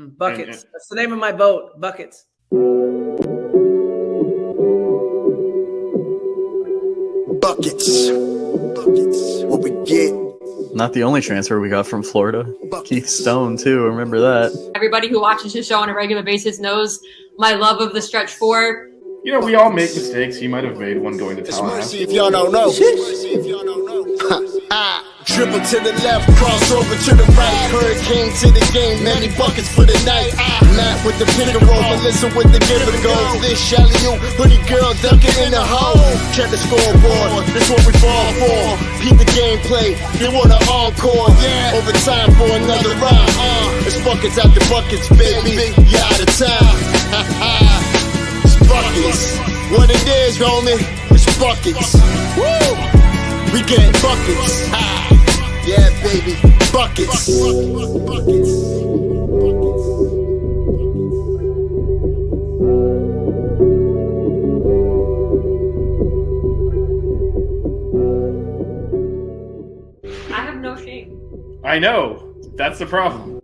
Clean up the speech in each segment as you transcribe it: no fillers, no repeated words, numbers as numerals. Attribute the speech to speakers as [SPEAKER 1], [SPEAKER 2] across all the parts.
[SPEAKER 1] Buckets. That's the name of my boat. Buckets.
[SPEAKER 2] Buckets. What we get.
[SPEAKER 3] Not the only transfer we got from Florida. Keith Stone, too. Remember that.
[SPEAKER 4] Everybody who watches the show on a regular basis knows my love of the stretch four.
[SPEAKER 5] You know, we all make mistakes. He might have made one going to Tallahassee.
[SPEAKER 2] If y'all don't know. Dribble to the left, cross over to the right. Hurricane to the game, many buckets for the night. Matt with the pick and roll, Melissa with the give and go. This Shelly, you hoodie girl dunking in the hole. Check the scoreboard, this what we fall for. Peep the gameplay, they want an encore. Yeah, overtime for another round. It's buckets after buckets, baby. You out of time. It's buckets. What it is, homie, it's buckets. Woo! We get buckets. Yeah, baby, buckets.
[SPEAKER 4] I have no shame.
[SPEAKER 5] I know. That's the problem.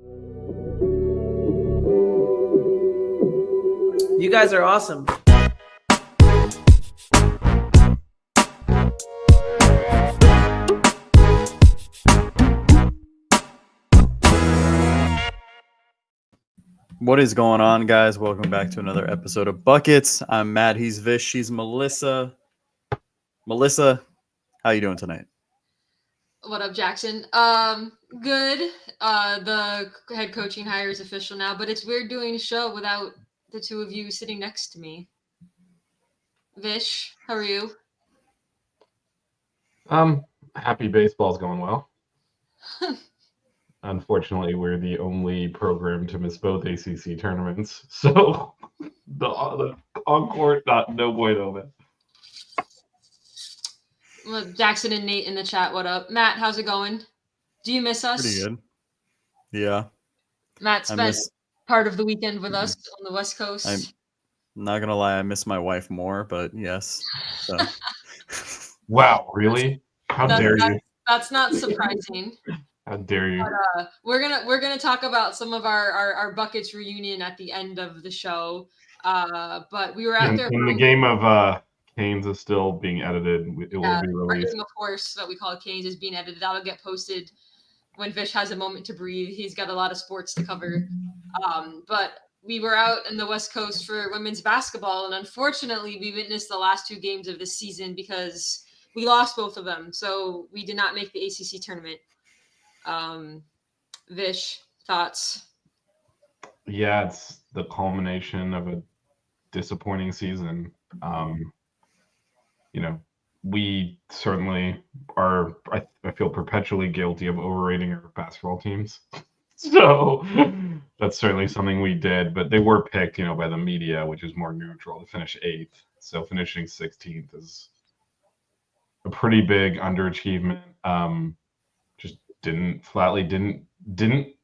[SPEAKER 1] You guys are awesome.
[SPEAKER 3] What is going on, guys? Welcome back to another episode of Buckets. I'm Matt. He's Vish. She's Melissa. Melissa, how you doing tonight?
[SPEAKER 4] What up, Jackson? Good. The head coaching hire is official now, but it's weird doing a show without the two of you sitting next to me. Vish, how are you?
[SPEAKER 5] Happy baseball's going well. Unfortunately, we're the only program to miss both ACC tournaments, so the on-court, no bueno, man.
[SPEAKER 4] Well, Jackson and Nate in the chat, what up? Matt, how's it going? Do you miss us?
[SPEAKER 3] Pretty good. Yeah.
[SPEAKER 4] Matt spent part of the weekend with us on the West Coast.
[SPEAKER 3] I'm not going to lie, I miss my wife more, but yes. So.
[SPEAKER 5] Wow, really? How dare you?
[SPEAKER 4] That's not surprising.
[SPEAKER 5] How dare you?
[SPEAKER 4] But, we're gonna talk about some of our Buckets reunion at the end of the show. But we were out there.
[SPEAKER 5] And the game of Canes is still being edited. It will be released.
[SPEAKER 4] Our game of course that we call Canes is being edited. That'll get posted when Vish has a moment to breathe. He's got a lot of sports to cover. But we were out in the West Coast for women's basketball, and unfortunately, we witnessed the last two games of this season because we lost both of them. So we did not make the ACC tournament. Vish, thoughts?
[SPEAKER 5] Yeah, it's the culmination of a disappointing season. We certainly are, I feel perpetually guilty of overrating our basketball teams. So that's certainly something we did, but they were picked, by the media, which is more neutral, to finish 8th. So finishing 16th is a pretty big underachievement. Just didn't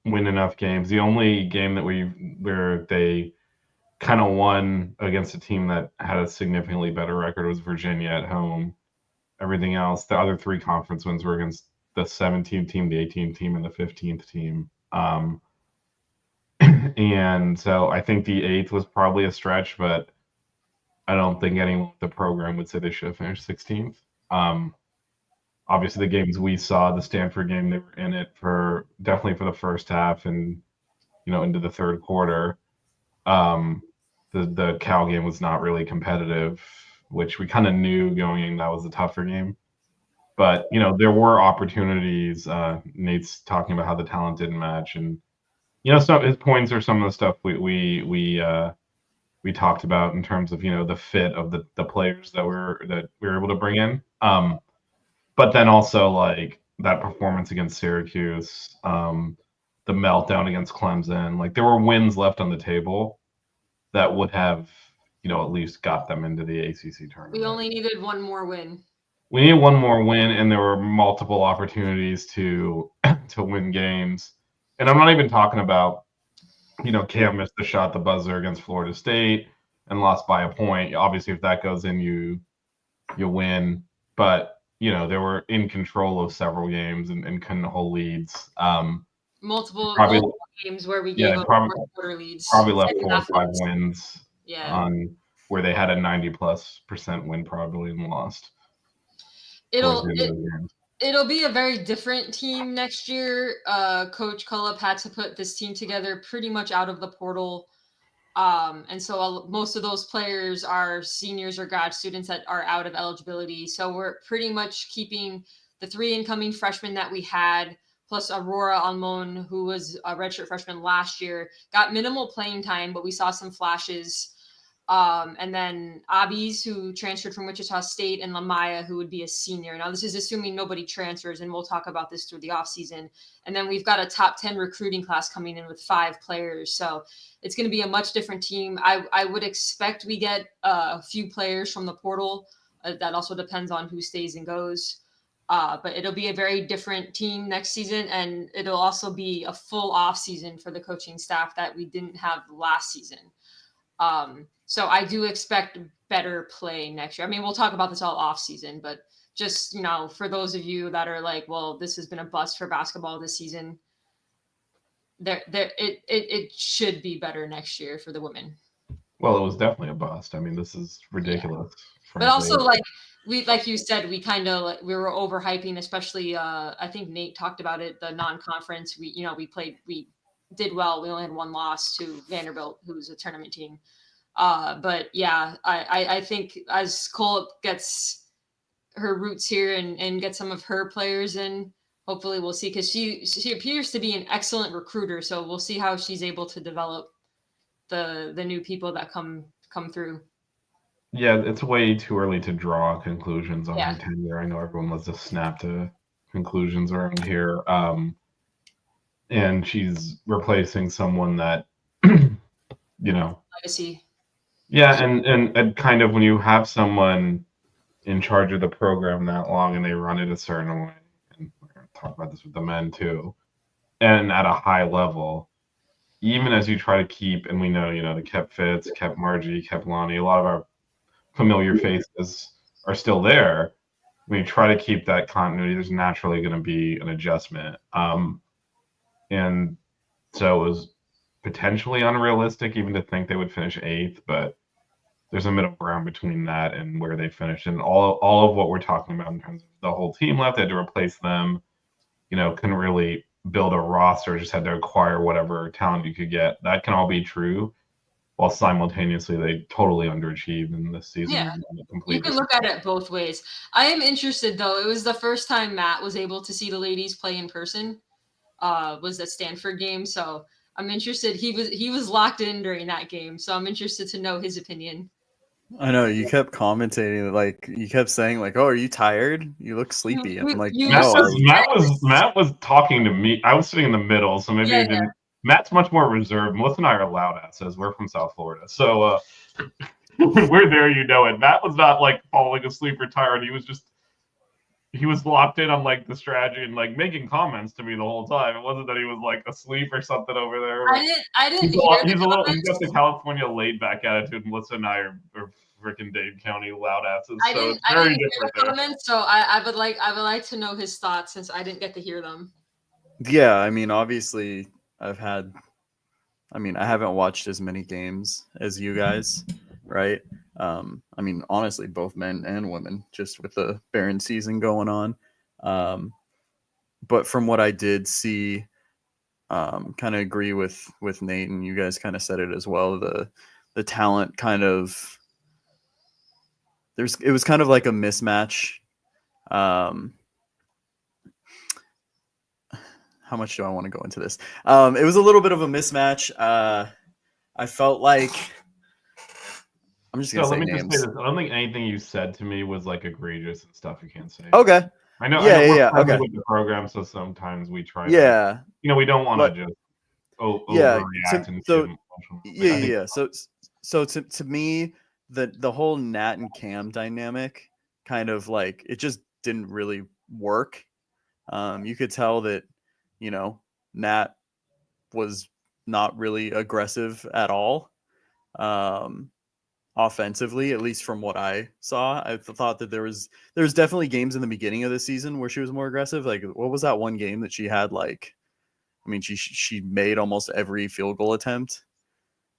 [SPEAKER 5] win enough games. The only game that where they kind of won against a team that had a significantly better record was Virginia at home. Everything else, the other 3 conference wins were against the 17th team, the 18th team, and the 15th team. And so I think the 8th was probably a stretch, but I don't think anyone with the program would say they should have finished 16th. Obviously, the games we saw, the Stanford game, they were in it definitely for the first half and, into the third quarter. The Cal game was not really competitive, which we kind of knew going in that was a tougher game. But, there were opportunities. Nate's talking about how the talent didn't match. And, some his points are some of the stuff we talked about in terms of, the fit of the players that we were able to bring in. But then also like that performance against Syracuse, the meltdown against Clemson, like there were wins left on the table that would have, at least got them into the ACC tournament.
[SPEAKER 4] We only needed one more win.
[SPEAKER 5] We needed one more win, and there were multiple opportunities to win games. And I'm not even talking about, Cam missed the shot, the buzzer against Florida State and lost by a point. Obviously, if that goes in, you win. But they were in control of several games and couldn't hold leads. Probably-
[SPEAKER 4] multiple games where we
[SPEAKER 5] Yeah,
[SPEAKER 4] gave up
[SPEAKER 5] probably-
[SPEAKER 4] fourth quarter leads.
[SPEAKER 5] Probably left
[SPEAKER 4] Second
[SPEAKER 5] 4 or
[SPEAKER 4] half
[SPEAKER 5] 5
[SPEAKER 4] leads.
[SPEAKER 5] wins
[SPEAKER 4] Yeah.
[SPEAKER 5] on where they had a 90+% win probably and lost.
[SPEAKER 4] It'll
[SPEAKER 5] towards the end of the game.
[SPEAKER 4] it'll be a very different team next year. Coach Cullip had to put this team together pretty much out of the portal. And so most of those players are seniors or grad students that are out of eligibility. So we're pretty much keeping the 3 incoming freshmen that we had, plus Aurora Almon, who was a redshirt freshman last year, got minimal playing time, but we saw some flashes. And then Abis, who transferred from Wichita State, and Lamaya, who would be a senior. Now, this is assuming nobody transfers, and we'll talk about this through the offseason. And then we've got a top 10 recruiting class coming in with 5 players. So it's going to be a much different team. I would expect we get a few players from the portal. That also depends on who stays and goes. But it'll be a very different team next season, and it'll also be a full off season for the coaching staff that we didn't have last season. So I do expect better play next year. I mean, we'll talk about this all off season, but just, for those of you that are like, well, this has been a bust for basketball this season, it should be better next year for the women.
[SPEAKER 5] Well, it was definitely a bust. I mean, this is ridiculous.
[SPEAKER 4] Yeah. But also, like you said, we were overhyping, especially I think Nate talked about it, the non-conference. We did well. We only had 1 loss to Vanderbilt, who's a tournament team. But yeah, I think as Cole gets her roots here and get some of her players in, hopefully we'll see, because she appears to be an excellent recruiter. So we'll see how she's able to develop the new people that come through.
[SPEAKER 5] Yeah, it's way too early to draw conclusions on
[SPEAKER 4] Yeah.
[SPEAKER 5] her tenure. I know everyone loves to snap to conclusions around here. And she's replacing someone that,
[SPEAKER 4] Legacy.
[SPEAKER 5] Yeah, and kind of when you have someone in charge of the program that long and they run it a certain way, and we're going to talk about this with the men too, and at a high level, even as you try to keep, and we know, the Kep Fitz, Kep Margie, Kep Lonnie, a lot of our familiar faces are still there. When you try to keep that continuity, there's naturally going to be an adjustment. And so it was potentially unrealistic even to think they would finish 8th, but there's a middle ground between that and where they finished. And all of what we're talking about in terms of the whole team left, they had to replace them, couldn't really build a roster, just had to acquire whatever talent you could get. That can all be true, while simultaneously they totally underachieved in this season.
[SPEAKER 4] Yeah, you can look at it both ways. I am interested, though. It was the first time Matt was able to see the ladies play in person. Was at Stanford game, so I'm interested. He was locked in during that game, so I'm interested to know his opinion.
[SPEAKER 3] I know you kept commentating, like you kept saying, like, "Oh, are you tired? You look sleepy." And I'm like,
[SPEAKER 4] No.
[SPEAKER 5] Matt was talking to me. I was sitting in the middle, so maybe I didn't. Yeah. Matt's much more reserved. Melissa and I are loud asses. We're from South Florida, so we're there. It. Matt was not like falling asleep or tired. He was locked in on like the strategy and like making comments to me the whole time. It wasn't that he was like asleep or something over there.
[SPEAKER 4] I didn't
[SPEAKER 5] he's got the California laid back attitude. Melissa and I are freaking Dade County loud asses.
[SPEAKER 4] I didn't hear the comments, so I would like to know his thoughts since I didn't get to hear them.
[SPEAKER 3] Yeah, I mean, obviously I haven't watched as many games as you guys, right? I mean, honestly, both men and women, just with the Barron season going on. But from what I did see, kind of agree with Nate, and you guys kind of said it as well. The talent kind of it was kind of like a mismatch. How much do I want to go into this? It was a little bit of a mismatch. I felt like I'm just gonna say names.
[SPEAKER 5] Just say this. I don't think anything you said to me was like egregious and stuff you can't say.
[SPEAKER 3] Okay.
[SPEAKER 5] I know.
[SPEAKER 3] Yeah.
[SPEAKER 5] We're
[SPEAKER 3] okay.
[SPEAKER 5] With the program, so sometimes we try.
[SPEAKER 3] Yeah.
[SPEAKER 5] We don't want to just overreact.
[SPEAKER 3] So to me, the whole Nat and Cam dynamic kind of like it just didn't really work. You could tell that Nat was not really aggressive at all. Offensively, at least from what I saw, I thought that there was definitely games in the beginning of the season where she was more aggressive. Like, what was that one game that she had? Like, I mean, she made almost every field goal attempt.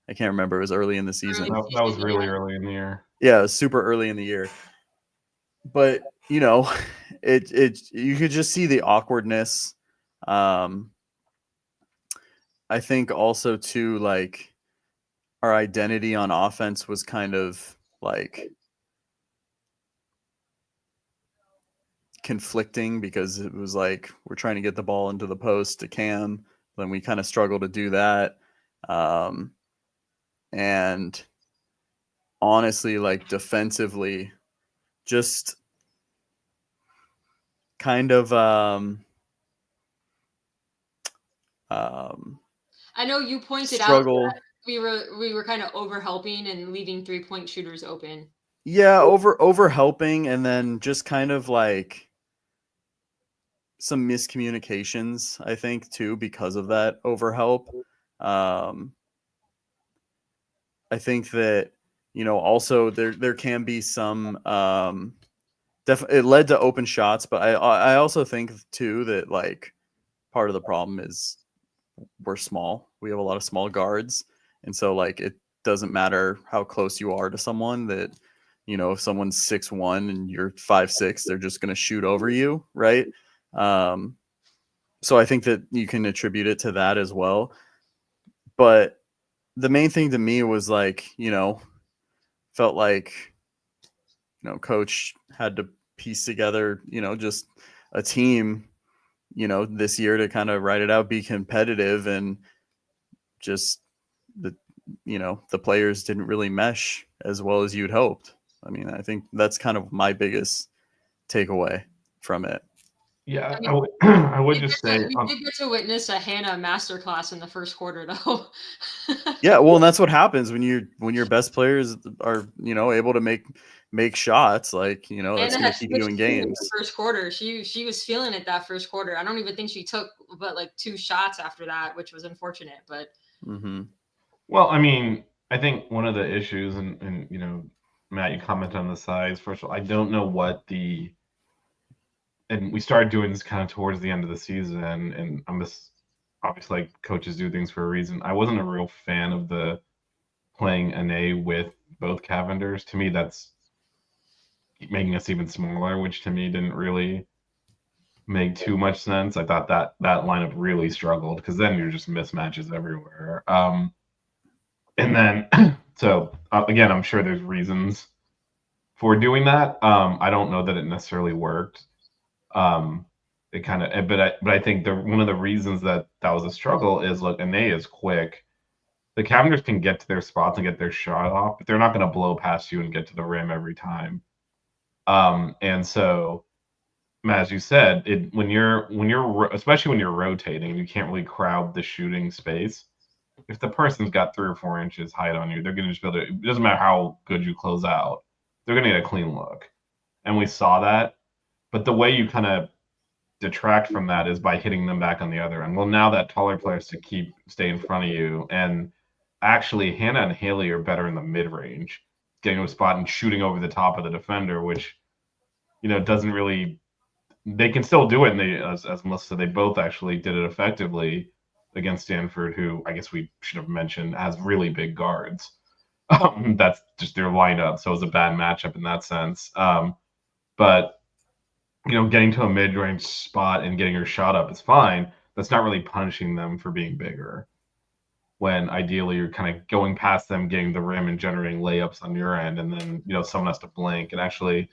[SPEAKER 3] I can't remember. It was early in the season.
[SPEAKER 5] That was really early in the year.
[SPEAKER 3] Yeah, it was super early in the year. But you know, it you could just see the awkwardness. I think also too, like, our identity on offense was kind of like conflicting, because it was like we're trying to get the ball into the post to Cam, then we kind of struggle to do that. And honestly, like, defensively, just kind of
[SPEAKER 4] I know you pointed
[SPEAKER 3] struggle.
[SPEAKER 4] out that we were kind of over helping and leaving 3-point shooters open.
[SPEAKER 3] Yeah, over helping, and then just kind of like some miscommunications, I think, too, because of that over help. I think that, you know, also there can be some it led to open shots, but I also think too that, like, part of the problem is we're small. We have a lot of small guards, and so, like, it doesn't matter how close you are to someone, that, you know, if someone's 6'1" and you're 5'6", they're just going to shoot over you, right? So I think that you can attribute it to that as well. But the main thing to me was, like, you know, felt like, you know, coach had to piece together, you know, just a team, you know, this year to kind of ride it out, be competitive, and just the players didn't really mesh as well as you'd hoped. I mean, I think that's kind of my biggest takeaway from it.
[SPEAKER 5] Yeah,
[SPEAKER 4] I mean,
[SPEAKER 5] I would just say
[SPEAKER 4] we did get to witness a Hannah masterclass in the first quarter, though.
[SPEAKER 3] Yeah, well, and that's what happens when your best players are, you know, able to make shots. Like, you know, that's
[SPEAKER 4] Hannah
[SPEAKER 3] going
[SPEAKER 4] had
[SPEAKER 3] to keep you in
[SPEAKER 4] switched
[SPEAKER 3] games.
[SPEAKER 4] the first quarter. She was feeling it that first quarter. I don't even think she took but like 2 shots after that, which was unfortunate. But
[SPEAKER 5] Well, I mean, I think one of the issues, and you know, Matt, you comment on the size. First of all, I don't know and we started doing this kind of towards the end of the season, and I'm just obviously, like, coaches do things for a reason. I wasn't a real fan of the playing Ane with both Cavenders. To me, that's making us even smaller, which to me didn't really make too much sense. I thought that lineup really struggled, because then you're just mismatches everywhere. And then, so again, I'm sure there's reasons for doing that. I don't know that it necessarily worked. It kind of, but I think one of the reasons that was a struggle is, look, Ane is quick. The Cavenders can get to their spots and get their shot off, but they're not going to blow past you and get to the rim every time. And so, as you said, when you're especially when you're rotating, you can't really crowd the shooting space. If the person's got 3 or 4 inches height on you, they're going to just be able to. It doesn't matter how good you close out, they're going to get a clean look, and we saw that. But the way you kind of detract from that is by hitting them back on the other end. Well, now that taller players to stay in front of you, and actually Hannah and Haley are better in the mid range, getting to a spot and shooting over the top of the defender, which, you know, doesn't really. They can still do it, and as Melissa said, they both actually did it effectively against Stanford, who I guess we should have mentioned has really big guards. That's just their lineup, so it was a bad matchup in that sense. But you know, getting to a mid-range spot and getting your shot up is fine. That's not really punishing them for being bigger, when ideally you're kind of going past them, getting the rim and generating layups on your end, and then, you know, someone has to blink. And actually,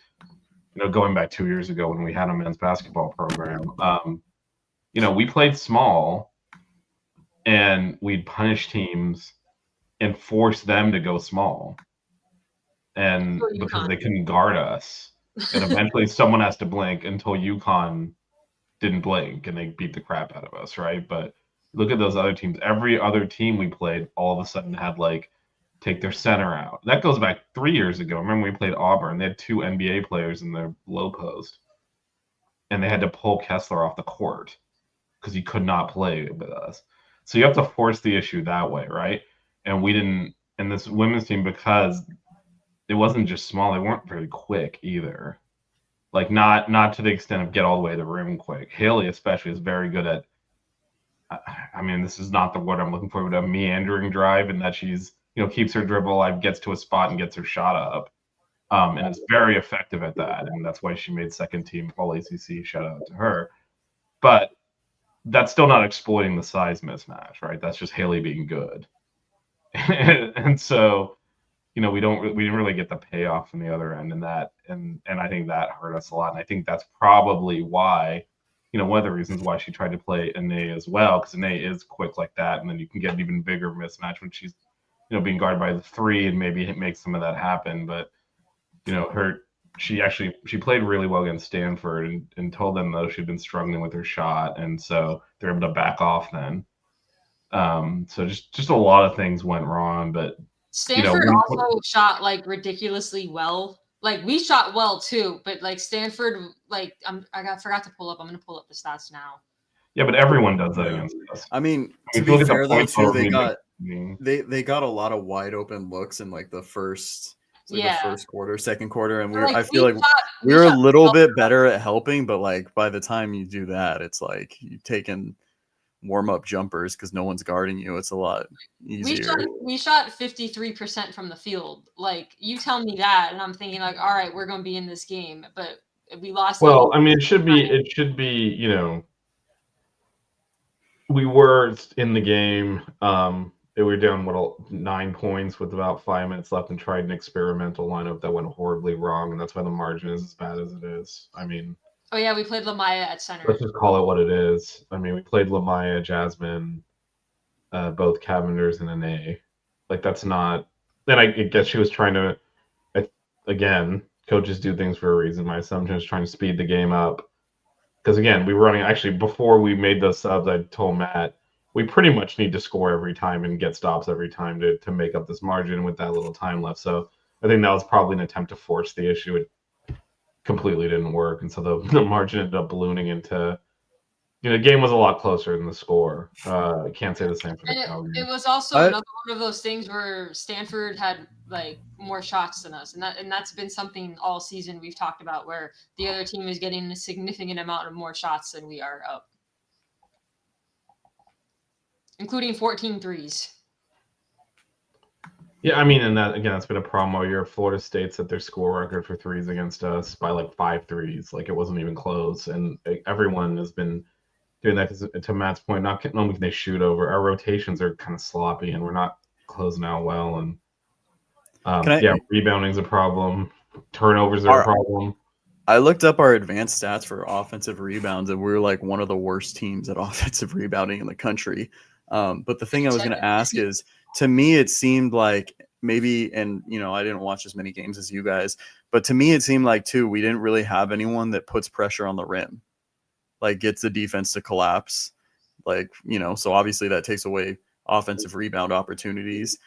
[SPEAKER 5] you know, going back 2 years ago when we had a men's basketball program, you know, we played small, and we'd punish teams and force them to go small, and because they couldn't guard us. And eventually someone has to blink, until UConn didn't blink and they beat the crap out of us, right? But look at those other teams. Every other team we played all of a sudden had, like, take their center out. That goes back 3 years ago. Remember we played Auburn? They had 2 NBA players in their low post, and they had to pull Kessler off the court because he could not play with us. So you have to force the issue that way, right? And we didn't. And this women's team, because it wasn't just small, they weren't very quick either. Like, not to the extent of get all the way to the rim quick. Haley especially is very good at I mean, this is not the word I'm looking for, but a meandering drive, and that she's, keeps her dribble alive, gets to a spot, and gets her shot up. And is very effective at that. And that's why she made second team All ACC. Shout out to her. But that's still not exploiting the size mismatch, right? That's just Haley being good. And so, we didn't really get the payoff from the other end in that. And I think that hurt us a lot. And I think that's probably why, one of the reasons why she tried to play Ane as well, because Ane is quick like that. And then you can get an even bigger mismatch when she's, being guarded by the three, and maybe it makes some of that happen. But, she played really well against Stanford and told them, though, she'd been struggling with her shot. And so they're able to back off then. So just a lot of things went wrong, but
[SPEAKER 4] Stanford also shot like ridiculously well. Like we shot well too, but like Stanford, like forgot to pull up. I'm gonna pull up the stats now.
[SPEAKER 5] Yeah, but everyone does that against us.
[SPEAKER 3] I mean, to be fair though, too, they got a lot of wide open looks in like the first. The first quarter, second quarter, and I feel like we were a little bit better at helping, but like by the time you do that, it's like you've taken warm-up jumpers because no one's guarding you. It's a lot easier.
[SPEAKER 4] We shot 53% from the field. Like you tell me that, and I'm thinking like, all right, we're gonna be in this game, but we lost.
[SPEAKER 5] Well, I mean, it should be, we were in the game. We were down 9 points with about 5 minutes left and tried an experimental lineup that went horribly wrong, and that's why the margin is as bad as it is. I mean,
[SPEAKER 4] oh yeah, we played Lamaya at center.
[SPEAKER 5] Let's just call it what it is. I mean, we played Lamaya, Jasmine, both Cavenders, and Ane. Like that's not. And I guess she was trying to. Again, coaches do things for a reason. My assumption is trying to speed the game up, because again, we were running. Actually, before we made those subs, I told Matt, we pretty much need to score every time and get stops every time to make up this margin with that little time left. So I think that was probably an attempt to force the issue. It completely didn't work. And so the margin ended up ballooning into, the game was a lot closer than the score. I can't say the same for the Calgary.
[SPEAKER 4] It was also another one of those things where Stanford had like more shots than us. And that's been something all season we've talked about, where the other team is getting a significant amount of more shots than we are up. Including 14 threes.
[SPEAKER 5] Yeah, I mean, and that again, that's been a problem all year. Florida State set their score record for threes against us by like 5 threes. Like it wasn't even close, and everyone has been doing that. Because to Matt's point, not only can they shoot over, our rotations are kind of sloppy, and we're not closing out well. And rebounding's a problem. Turnovers are a problem.
[SPEAKER 3] I looked up our advanced stats for offensive rebounds, and we're like one of the worst teams at offensive rebounding in the country. But the thing I was going to ask is, to me, it seemed like maybe, and I didn't watch as many games as you guys, but to me, it seemed like too, we didn't really have anyone that puts pressure on the rim, like gets the defense to collapse. Like, so obviously that takes away offensive rebound opportunities.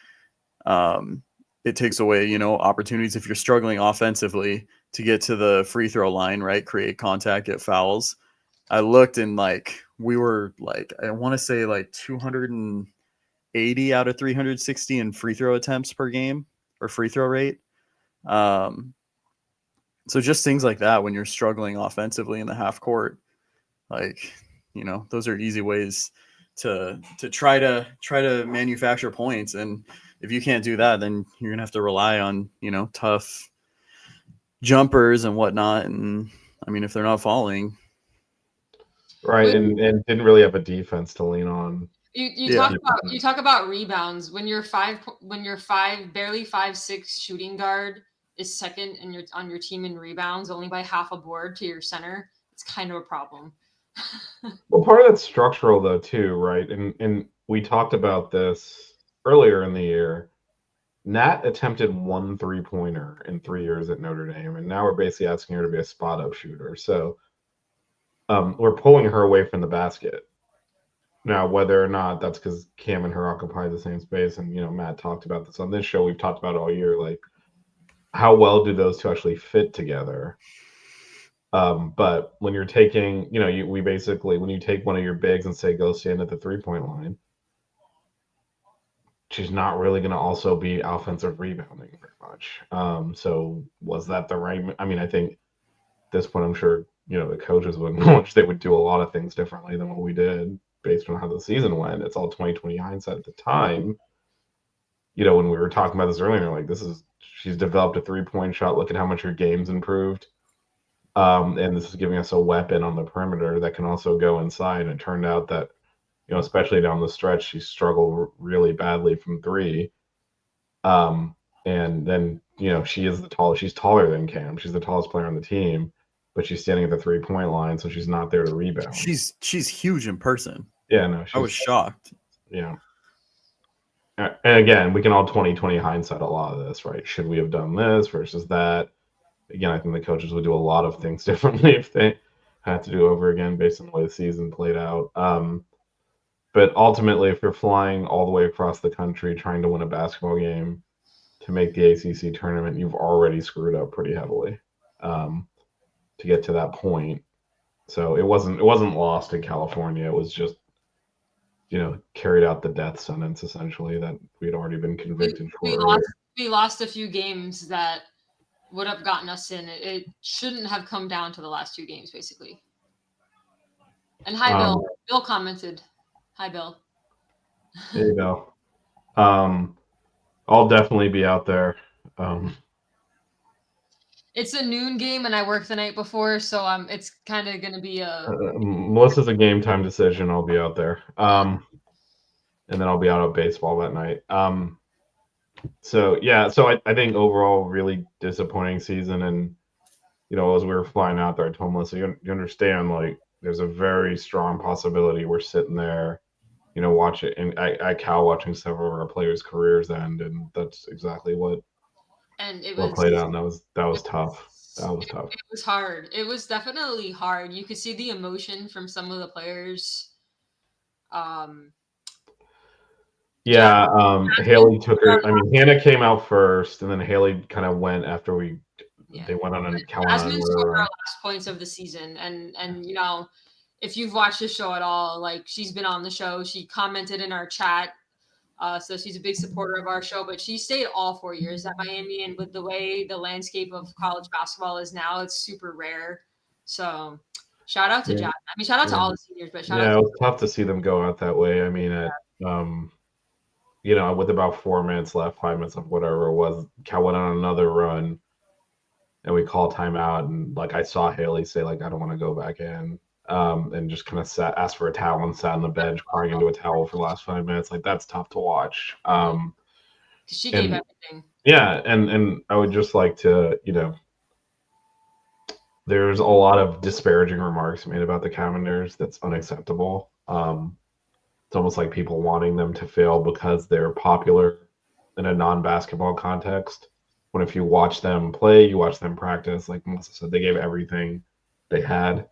[SPEAKER 3] It takes away, opportunities if you're struggling offensively to get to the free throw line, right? Create contact, get fouls. I looked and like, we were like, I want to say like 280 out of 360 in free throw attempts per game or free throw rate. So just things like that, when you're struggling offensively in the half court, like, those are easy ways to try to manufacture points. And if you can't do that, then you're gonna have to rely on, tough jumpers and whatnot. And I mean, if they're not falling,
[SPEAKER 5] right, and didn't really have a defense to lean on.
[SPEAKER 4] You talk about rebounds when you're barely 5'6" shooting guard is second on your team in rebounds, only by half a board to your center. It's kind of a problem.
[SPEAKER 5] Well, part of that's structural though too, right? And we talked about this earlier in the year. Nat attempted 1 3-pointer in 3 years at Notre Dame, and now we're basically asking her to be a spot-up shooter. So we're pulling her away from the basket. Now, whether or not that's because Cam and her occupy the same space, and Matt talked about this on this show, we've talked about it all year, like how well do those two actually fit together? But when you're taking, when you take one of your bigs and say go stand at the 3-point line, she's not really going to also be offensive rebounding very much. So was that the right? I mean, I think at this point, I'm sure the coaches would wish they would do a lot of things differently than what we did. based on how the season went. It's all 2020 hindsight at the time. You know, when we were talking about this earlier, like she's developed a 3-point shot. Look at how much her game's improved. And this is giving us a weapon on the perimeter that can also go inside. And it turned out that, you know, especially down the stretch, she struggled really badly from 3. And then, you know, she's taller than Cam. She's the tallest player on the team, but she's standing at the 3-point line, so she's not there to rebound.
[SPEAKER 3] She's huge in person.
[SPEAKER 5] Yeah, no,
[SPEAKER 3] I was shocked.
[SPEAKER 5] Yeah. And again, we can all 2020 hindsight a lot of this, right? Should we have done this versus that? Again, I think the coaches would do a lot of things differently if they had to do over again based on the way the season played out. But ultimately, if you're flying all the way across the country trying to win a basketball game to make the ACC tournament, you've already screwed up pretty heavily to get to that point. So it wasn't lost in California. It was just, you know, carried out the death sentence essentially that we'd already been convicted for.
[SPEAKER 4] We lost a few games that would have gotten us in. It shouldn't have come down to the last 2 games, basically. And hi, Bill. Bill commented. Hi, Bill.
[SPEAKER 5] There you go. I'll definitely be out there.
[SPEAKER 4] It's a noon game, and I worked the night before, so it's kind of going to be a.
[SPEAKER 5] Melissa's a game time decision. I'll be out there, and then I'll be out at baseball that night. So I think overall really disappointing season, and you know, as we were flying out there, I told Melissa, you understand, like there's a very strong possibility we're sitting there, you know, watching at Cal watching several of our players' careers end, and that's exactly what.
[SPEAKER 4] And it
[SPEAKER 5] was played out, and that was tough. That was tough.
[SPEAKER 4] It was hard. It was definitely hard. You could see the emotion from some of the players.
[SPEAKER 5] Haley took her. I mean, Hannah came out first, and then Haley kind of went after they went on a calendar.
[SPEAKER 4] Jasmine scored our last points of the season, and you know, if you've watched the show at all, like she's been on the show. She commented in our chat. So she's a big supporter of our show, but she stayed all 4 years at Miami. And with the way the landscape of college basketball is now, it's super rare. So shout out to Jasmine. I mean, shout out to all the seniors, but shout out.
[SPEAKER 5] It was tough to see them go out that way. I mean, you know, with about 4 minutes left, 5 minutes left, whatever it was, Cal went on another run, and we called timeout. And like I saw Haley say, like, I don't want to go back in. And just kind of asked for a towel and sat on the bench crying into a towel for the last 5 minutes. Like, that's tough to watch.
[SPEAKER 4] She gave everything.
[SPEAKER 5] Yeah, and I would just like to, you know, there's a lot of disparaging remarks made about the Commanders that's unacceptable. It's almost like people wanting them to fail because they're popular in a non-basketball context. When if you watch them play, you watch them practice, like Melissa said, they gave everything they had.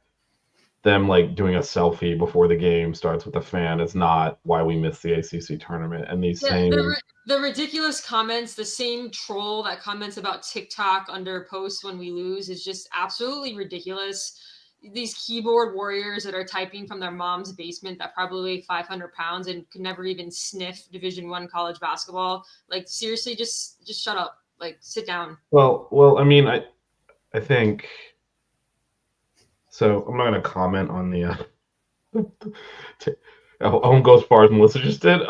[SPEAKER 5] Them like doing a selfie before the game starts with a fan is not why we missed the ACC tournament. And these
[SPEAKER 4] the ridiculous comments, the same troll that comments about TikTok under posts when we lose is just absolutely ridiculous. These keyboard warriors that are typing from their mom's basement that probably weigh 500 pounds and could never even sniff Division I college basketball. Like seriously, just shut up. Like sit down.
[SPEAKER 5] Well, I mean, I think. So I'm not going to comment on the. I won't go as far as Melissa just did.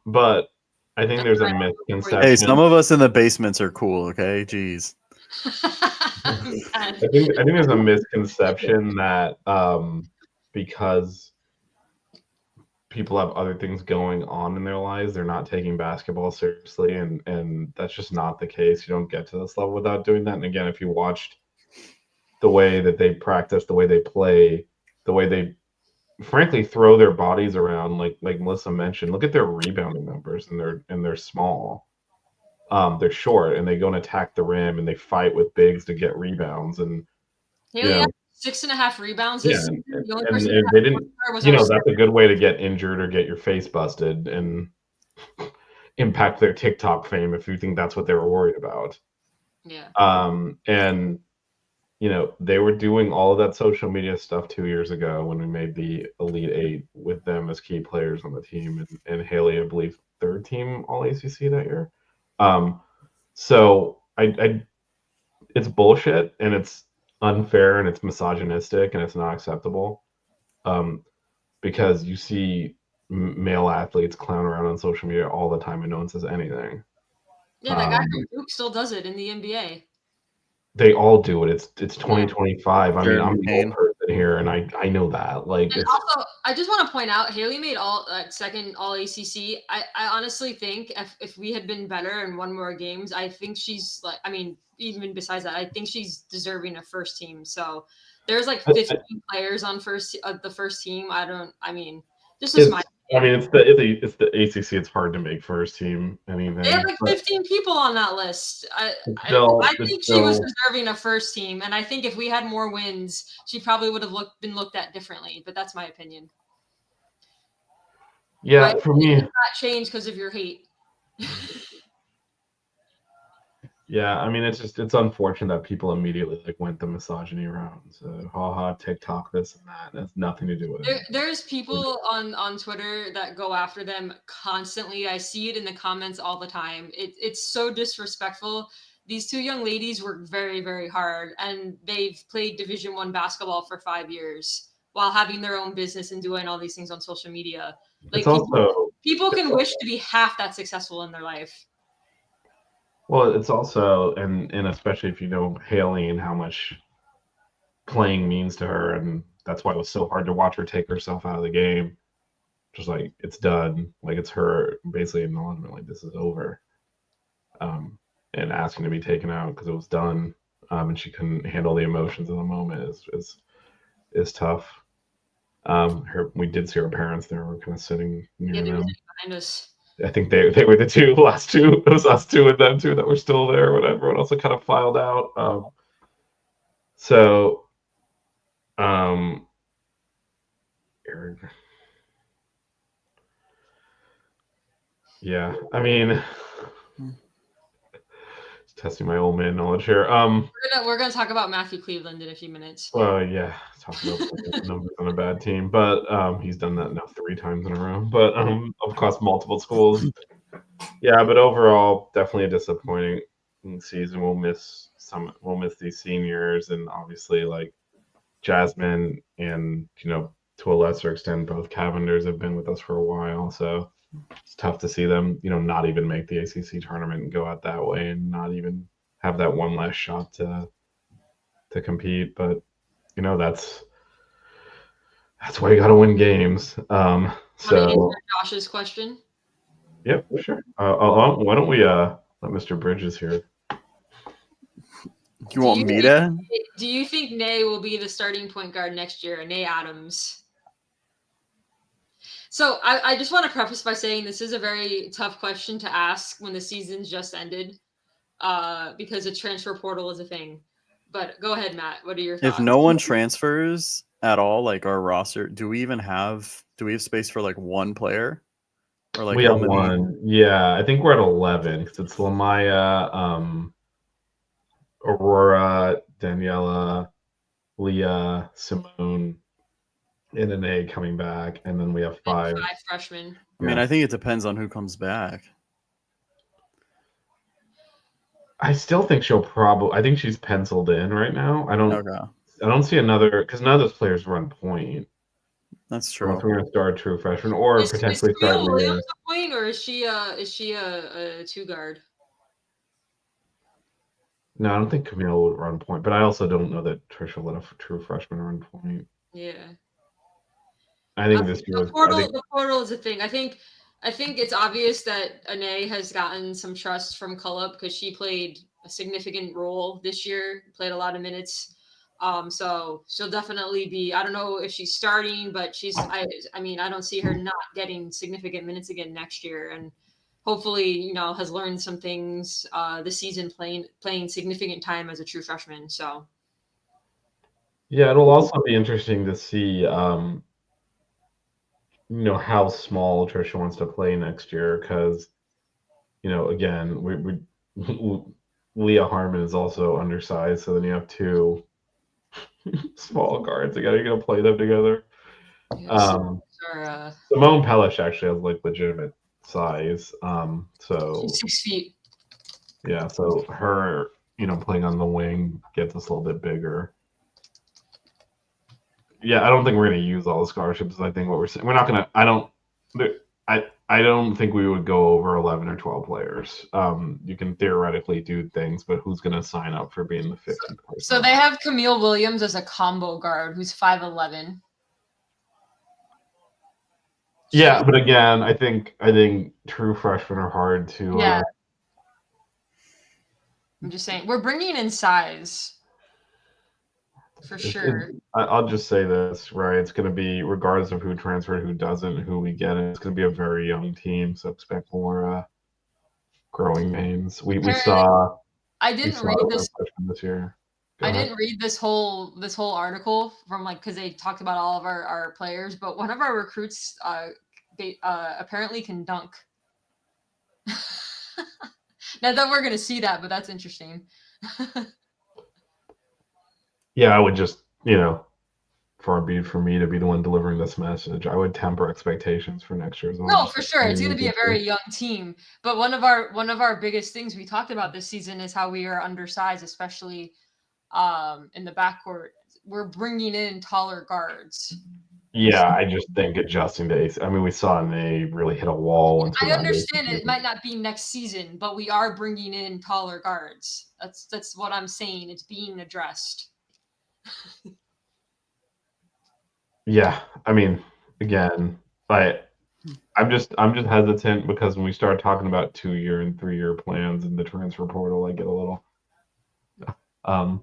[SPEAKER 5] But I think there's a misconception.
[SPEAKER 3] Hey, some of us in the basements are cool. Okay, jeez.
[SPEAKER 5] I think there's a misconception that because people have other things going on in their lives, they're not taking basketball seriously, and that's just not the case. You don't get to this level without doing that. And again, if you watched the way that they practice, the way they play, the way they frankly throw their bodies around, like Melissa mentioned, look at their rebounding numbers, and they're small. They're short, and they go and attack the rim, and they fight with bigs to get rebounds. And
[SPEAKER 4] Haley had 6.5 rebounds.
[SPEAKER 5] Yeah, and they didn't. You know, that's a good way to get injured or get your face busted and impact their TikTok fame if you think that's what they were worried about.
[SPEAKER 4] Yeah.
[SPEAKER 5] And you know, they were doing all of that social media stuff 2 years ago when we made the Elite Eight with them as key players on the team, and Haley, I believe, third team All ACC that year. So it's bullshit, and it's unfair, and it's misogynistic, and it's not acceptable. because you see male athletes clown around on social media all the time and no one says anything.
[SPEAKER 4] Yeah, that guy from Duke still does it in the NBA.
[SPEAKER 5] They all do it. It's 2025. I mean,
[SPEAKER 3] Jeremy
[SPEAKER 5] I'm the
[SPEAKER 3] Payne.
[SPEAKER 5] old person here, and I know that. Like,
[SPEAKER 4] And
[SPEAKER 5] it's
[SPEAKER 4] also, I just want to point out, Haley made second All ACC. I honestly think if we had been better and won more games, I think she's like, I mean, even besides that, I think she's deserving of first team. So there's like 15 players on the first team. This is my.
[SPEAKER 5] I mean, it's the ACC. It's hard to make first team anything.
[SPEAKER 4] They have like 15 people on that list. I think she was deserving of first team, and I think if we had more wins, she probably would have been looked at differently. But that's my opinion.
[SPEAKER 5] Yeah,
[SPEAKER 4] but
[SPEAKER 5] for me,
[SPEAKER 4] not change because of your hate.
[SPEAKER 5] Yeah, I mean, it's unfortunate that people immediately like went the misogyny route. So, haha, TikTok, this and that. It has nothing to do with it.
[SPEAKER 4] There's people on Twitter that go after them constantly. I see it in the comments all the time. It's so disrespectful. These two young ladies work very, very hard, and they've played Division I basketball for 5 years while having their own business and doing all these things on social media. Like, people can wish to be half that successful in their life.
[SPEAKER 5] Well, it's also, and especially if you know Haley and how much playing means to her, and that's why it was so hard to watch her take herself out of the game. Just like, it's done. Like, it's her basically acknowledgement, like, this is over. And asking to be taken out because it was done, and she couldn't handle the emotions of the moment is tough. We did see her parents there. We're kind of sitting near them.
[SPEAKER 4] Behind us.
[SPEAKER 5] I think they were the last two. It was us two and them two that were still there when everyone else had kind of filed out. Yeah, I mean, testing my old man knowledge here.
[SPEAKER 4] We're gonna talk about Matthew Cleveland in a few minutes.
[SPEAKER 5] Well, yeah, talk about numbers on a bad team, but he's done that now 3 times in a row. But across multiple schools. Yeah, but overall, definitely a disappointing season. We'll miss these seniors, and obviously, like, Jasmine and, to a lesser extent, both Cavenders have been with us for a while. So it's tough to see them, not even make the ACC tournament and go out that way and not even have that one last shot to compete. But, that's why you got to win games.
[SPEAKER 4] Want to answer Josh's question?
[SPEAKER 5] Yep, sure. Why don't we let Mr. Bridges here?
[SPEAKER 3] You want me to?
[SPEAKER 4] Do you think Nay will be the starting point guard next year, Nay Adams? So I just want to preface by saying this is a very tough question to ask when the season's just ended, because the transfer portal is a thing. But go ahead, Matt. What are your thoughts?
[SPEAKER 3] If no one transfers at all, like our roster, do we have space for like one player? Or like
[SPEAKER 5] we have one. Yeah, I think we're at 11 because it's Lamaya, Aurora, Daniela, Leah, Simone, and an A coming back, and then we have 5
[SPEAKER 4] freshmen.
[SPEAKER 3] I mean, I think it depends on who comes back.
[SPEAKER 5] I still think I think she's penciled in right now. I don't see another, because none of those players run point.
[SPEAKER 3] That's true.
[SPEAKER 5] If we're going to start a true freshman, or potentially start
[SPEAKER 4] Williams a point, or is she a 2 guard?
[SPEAKER 5] No, I don't think Camille would run point, but I also don't know that Trisha let a true freshman run point.
[SPEAKER 4] Yeah.
[SPEAKER 5] I think the
[SPEAKER 4] portal is a thing. I think it's obvious that Anae has gotten some trust from Cullup because she played a significant role this year, played a lot of minutes. So she'll definitely be, I don't know if she's starting, but I don't see her not getting significant minutes again next year. And hopefully, has learned some things this season playing significant time as a true freshman. So.
[SPEAKER 5] Yeah, it'll also be interesting to see, how small Trisha wants to play next year. Cause, again, we Leah Harmon is also undersized. So then you have 2 small guards. You gotta play them together. Simone Pellish actually has like legitimate size. So
[SPEAKER 4] 6 feet.
[SPEAKER 5] Yeah, so her, playing on the wing gets us a little bit bigger. Yeah, I don't think we're going to use all the scholarships. I think what we're saying, we're not going to. I don't think we would go over 11 or 12 players. You can theoretically do things, but who's going to sign up for being the 15th person?
[SPEAKER 4] So they have Camille Williams as a combo guard who's 5'11".
[SPEAKER 5] Yeah, but again, I think true freshmen are hard to.
[SPEAKER 4] Yeah. I'm just saying we're bringing in size for sure.
[SPEAKER 5] I'll just say this, right? It's going to be, regardless of who transferred, who doesn't, who we get, it's going to be a very young team. So expect more growing pains. We saw.
[SPEAKER 4] I didn't read this
[SPEAKER 5] year.
[SPEAKER 4] I didn't read this whole article from because they talked about all of our players, but one of our recruits apparently can dunk. Not that we're gonna see that, but that's interesting.
[SPEAKER 5] Yeah, I would just, far be it for me to be the one delivering this message. I would temper expectations for next year's.
[SPEAKER 4] No, for sure, it's going to be a very young team. But one of our biggest things we talked about this season is how we are undersized, especially in the backcourt. We're bringing in taller guards.
[SPEAKER 5] Yeah, I just think adjusting to AC. I mean, we saw they really hit a wall.
[SPEAKER 4] I understand it might not be next season, but we are bringing in taller guards. That's what I'm saying. It's being addressed.
[SPEAKER 5] Yeah, I mean, again, I'm just hesitant because when we start talking about 2-year and 3-year plans in the transfer portal, I get a little. I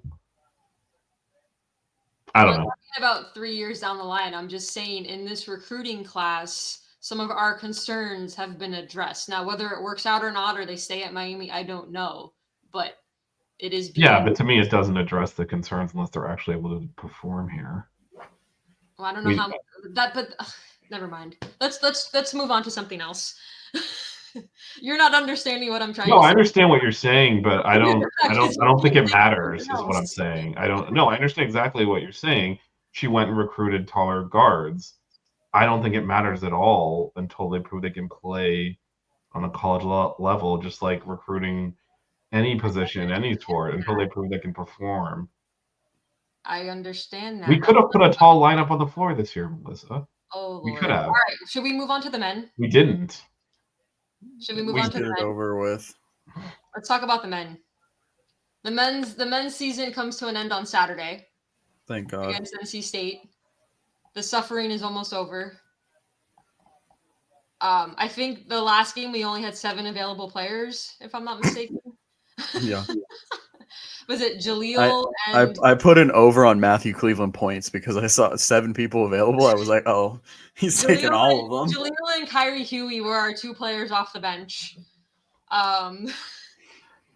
[SPEAKER 5] don't know.
[SPEAKER 4] Talking about 3 years down the line, I'm just saying in this recruiting class, some of our concerns have been addressed. Now, whether it works out or not, or they stay at Miami, I don't know. But it is.
[SPEAKER 5] Yeah, but to me, it doesn't address the concerns unless they're actually able to perform here.
[SPEAKER 4] Well, I don't know how that, but never mind. Let's move on to something else. You're not understanding what I'm trying to say.
[SPEAKER 5] No, I understand what you're saying, but I don't think it matters is what I'm saying. I understand exactly what you're saying. She went and recruited taller guards. I don't think it matters at all until they prove they can play on a college level, just like recruiting any position, any sport, until they prove they can perform.
[SPEAKER 4] I understand that.
[SPEAKER 5] We could have put a tall lineup on the floor this year, Melissa.
[SPEAKER 4] Oh,
[SPEAKER 5] we
[SPEAKER 4] Lord.
[SPEAKER 5] could have.
[SPEAKER 4] All right, should we move on to the men?
[SPEAKER 5] We didn't.
[SPEAKER 4] Should we move on to the men?
[SPEAKER 3] Over with.
[SPEAKER 4] Let's talk about the men. The men's season comes to an end on Saturday.
[SPEAKER 3] Thank God.
[SPEAKER 4] Against NC State. The suffering is almost over. I think the last game we only had 7 available players, if I'm not mistaken.
[SPEAKER 3] Yeah.
[SPEAKER 4] Was it Jaleel
[SPEAKER 3] I put an over on Matthew Cleveland points because I saw 7 people available. I was like, oh, he's taking all of them.
[SPEAKER 4] Jaleel and Kyrie Huey were our 2 players off the bench.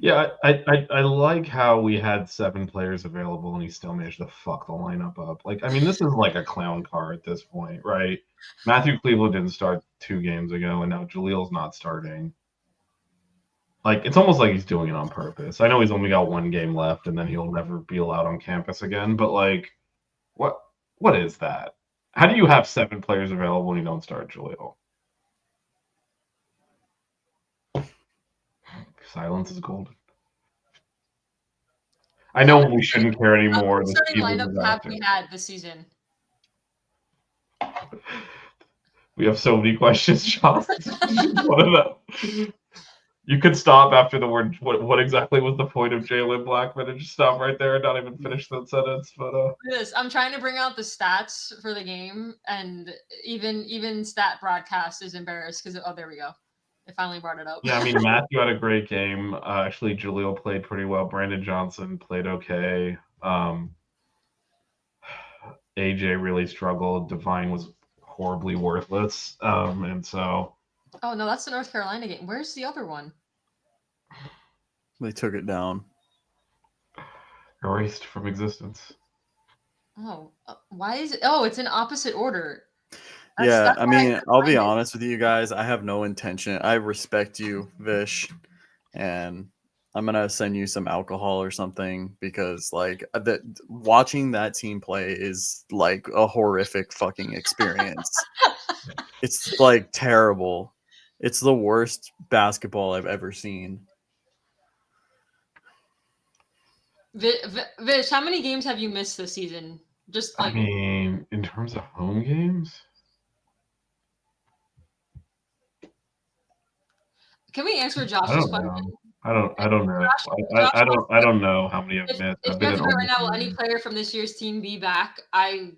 [SPEAKER 5] Yeah, I like how we had 7 players available and he still managed to fuck the lineup up. Like, I mean, this is like a clown car at this point, right? Matthew Cleveland didn't start 2 games ago, and now Jaleel's not starting. Like, it's almost like he's doing it on purpose. I know he's only got 1 game left, and then he'll never be allowed on campus again. But like, what is that? How do you have 7 players available when you don't start Jaleel? Silence is golden. I know we shouldn't care anymore.
[SPEAKER 4] What starting lineup have we had this season?
[SPEAKER 5] We have so many questions, Sean. One of them. You could stop after the word. What exactly was the point of Jalen Blackman, and just stop right there and not even finish the sentence? But
[SPEAKER 4] yes, I'm trying to bring out the stats for the game, and even stat broadcast is embarrassed because there we go. I finally brought it up.
[SPEAKER 5] Yeah, I mean, Matthew had a great game. Actually, Jaleel played pretty well. Brandon Johnson played okay. AJ really struggled. Divine was horribly worthless. And so.
[SPEAKER 4] Oh no, that's the North Carolina game. Where's the other one?
[SPEAKER 3] They took it down.
[SPEAKER 5] Erased from existence.
[SPEAKER 4] Oh, why is it? Oh, it's in opposite order.
[SPEAKER 3] Yeah, I mean, I'll be honest with you guys. I have no intention. I respect you, Vish, and I'm gonna send you some alcohol or something because, like, watching that team play is like a horrific fucking experience. It's like terrible. It's the worst basketball I've ever seen.
[SPEAKER 4] Vish, how many games have you missed this season Just
[SPEAKER 5] I
[SPEAKER 4] like,
[SPEAKER 5] mean, in terms of home games,
[SPEAKER 4] can we answer
[SPEAKER 5] I
[SPEAKER 4] Josh's
[SPEAKER 5] don't
[SPEAKER 4] question?
[SPEAKER 5] know. I don't know.
[SPEAKER 4] Josh
[SPEAKER 5] I don't know how many I've
[SPEAKER 4] If,
[SPEAKER 5] missed.
[SPEAKER 4] if
[SPEAKER 5] I've
[SPEAKER 4] you
[SPEAKER 5] been
[SPEAKER 4] had
[SPEAKER 5] at
[SPEAKER 4] to bet right
[SPEAKER 5] almost
[SPEAKER 4] now, will any
[SPEAKER 5] every.
[SPEAKER 4] player from this year's team be back? I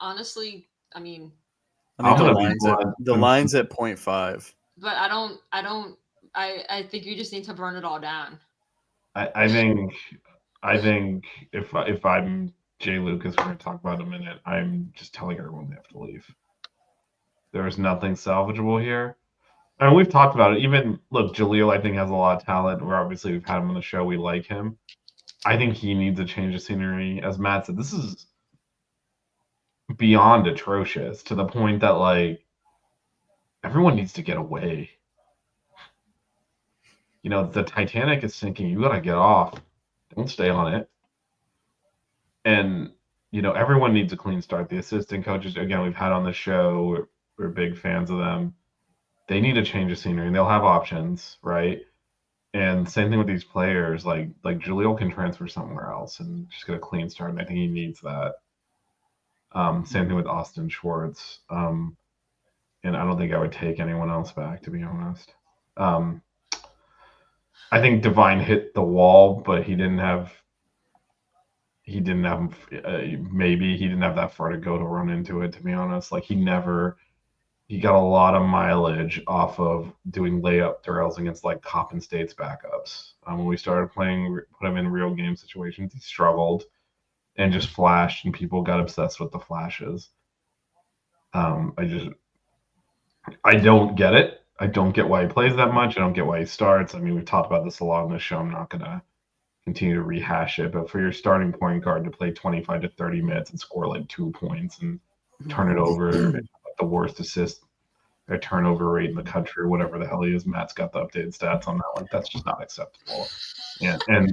[SPEAKER 4] honestly, I mean,
[SPEAKER 3] I
[SPEAKER 5] I'm
[SPEAKER 3] think
[SPEAKER 5] gonna be blunt.
[SPEAKER 3] the line's at 0.5.
[SPEAKER 4] but I think you just need to burn it all down.
[SPEAKER 5] I think if I'm Jay Lucas, we're gonna talk about in a minute. I'm just telling everyone they have to leave. There is nothing salvageable here. And we've talked about it. Even look, Jaleel, I think has a lot of talent. We're obviously we've had him on the show. We like him. I think he needs a change of scenery. As Matt said, this is beyond atrocious to the point that like everyone needs to get away. You know, the Titanic is sinking. You gotta get off. Don't stay on it. And you know, everyone needs a clean start. The assistant coaches, again, we've had on the show. We're big fans of them. They need a change of scenery. They'll have options, right? And same thing with these players. Like Jaleel can transfer somewhere else and just get a clean start. And I think he needs that. Same thing with Austin Schwartz. And I don't think I would take anyone else back, to be honest. I think Divine hit the wall, but he didn't have maybe he didn't have that far to go to run into it, to be honest. Like he got a lot of mileage off of doing layup drills against like Coppin State's backups. When we started put him in real game situations, he struggled and just flashed, and people got obsessed with the flashes. I don't get it. I don't get why he plays that much. I don't get why he starts. I mean, we've talked about this a lot on the show. I'm not gonna continue to rehash it, but for your starting point guard to play 25 to 30 minutes and score like 2 points and turn it over, the worst assist or turnover rate in the country, or whatever the hell he is. Matt's got the updated stats on that one. That's just not acceptable. And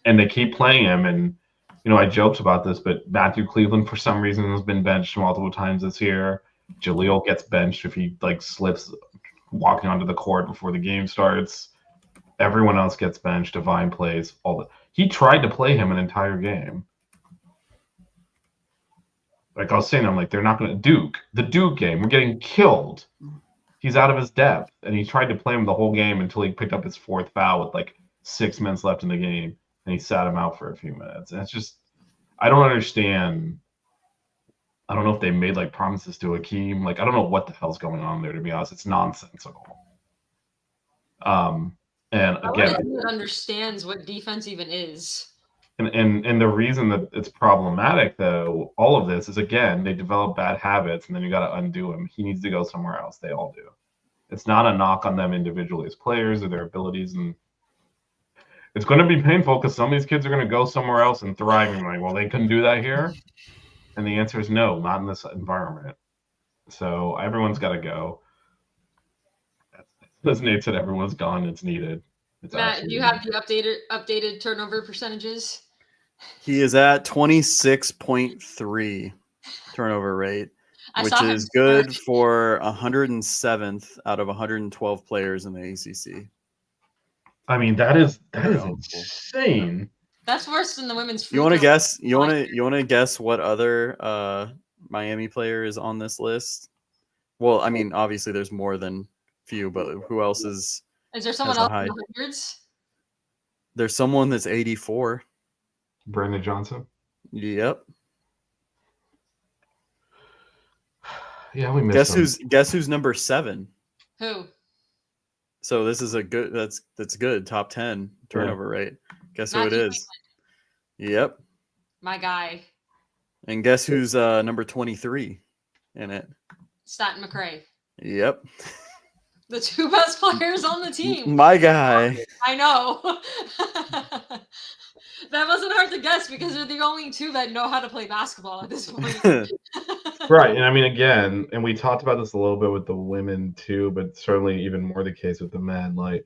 [SPEAKER 5] and they keep playing him. And you know, I joked about this, but Matthew Cleveland for some reason has been benched multiple times this year. Jaleel gets benched if he like slips walking onto the court before the game starts. Everyone else gets benched. Divine plays he tried to play him an entire game. Like I was saying, I'm like, they're not going to the Duke game. We're getting killed. He's out of his depth, and he tried to play him the whole game until he picked up his 4th foul with like 6 minutes left in the game, and he sat him out for a few minutes. And it's just, I don't understand. I don't know if they made like promises to Hakeem. Like I don't know what the hell's going on there. To be honest, it's nonsensical. And again,
[SPEAKER 4] no one understands what defense even is.
[SPEAKER 5] And the reason that it's problematic, though, all of this is, again, they develop bad habits, and then you got to undo them. He needs to go somewhere else. They all do. It's not a knock on them individually as players or their abilities, and it's going to be painful because some of these kids are going to go somewhere else and thrive. And like, well, they couldn't do that here, and the answer is no, not in this environment. So everyone's got to go. As Nate said, everyone's gone. It's needed. It's
[SPEAKER 4] Matt, do you have the updated turnover percentages?
[SPEAKER 3] He is at 26.3 turnover rate, which is good for 107th out of 112 players in the ACC.
[SPEAKER 5] I mean, that is insane.
[SPEAKER 4] That's worse than the women's.
[SPEAKER 3] You want to guess? You want to guess what other Miami player is on this list? Well, I mean, obviously there's more than few, but who else is?
[SPEAKER 4] Is there someone else in the hundreds?
[SPEAKER 3] There's someone that's 84.
[SPEAKER 5] Brandon Johnson.
[SPEAKER 3] Yep.
[SPEAKER 5] Yeah, we missed him.
[SPEAKER 3] Guess who's number 7?
[SPEAKER 4] Who?
[SPEAKER 3] So this is a good. That's good. Top 10 turnover rate. Guess who it is? Yep.
[SPEAKER 4] My guy.
[SPEAKER 3] And guess who's number 23 in it?
[SPEAKER 4] Staten McRae.
[SPEAKER 3] Yep.
[SPEAKER 4] The 2 best players on the team.
[SPEAKER 3] My guy.
[SPEAKER 4] I know. That wasn't hard to guess because they're the only 2 that know how to play basketball at this point.
[SPEAKER 5] Right. And I mean, again, and we talked about this a little bit with the women too, but certainly even more the case with the men. Like,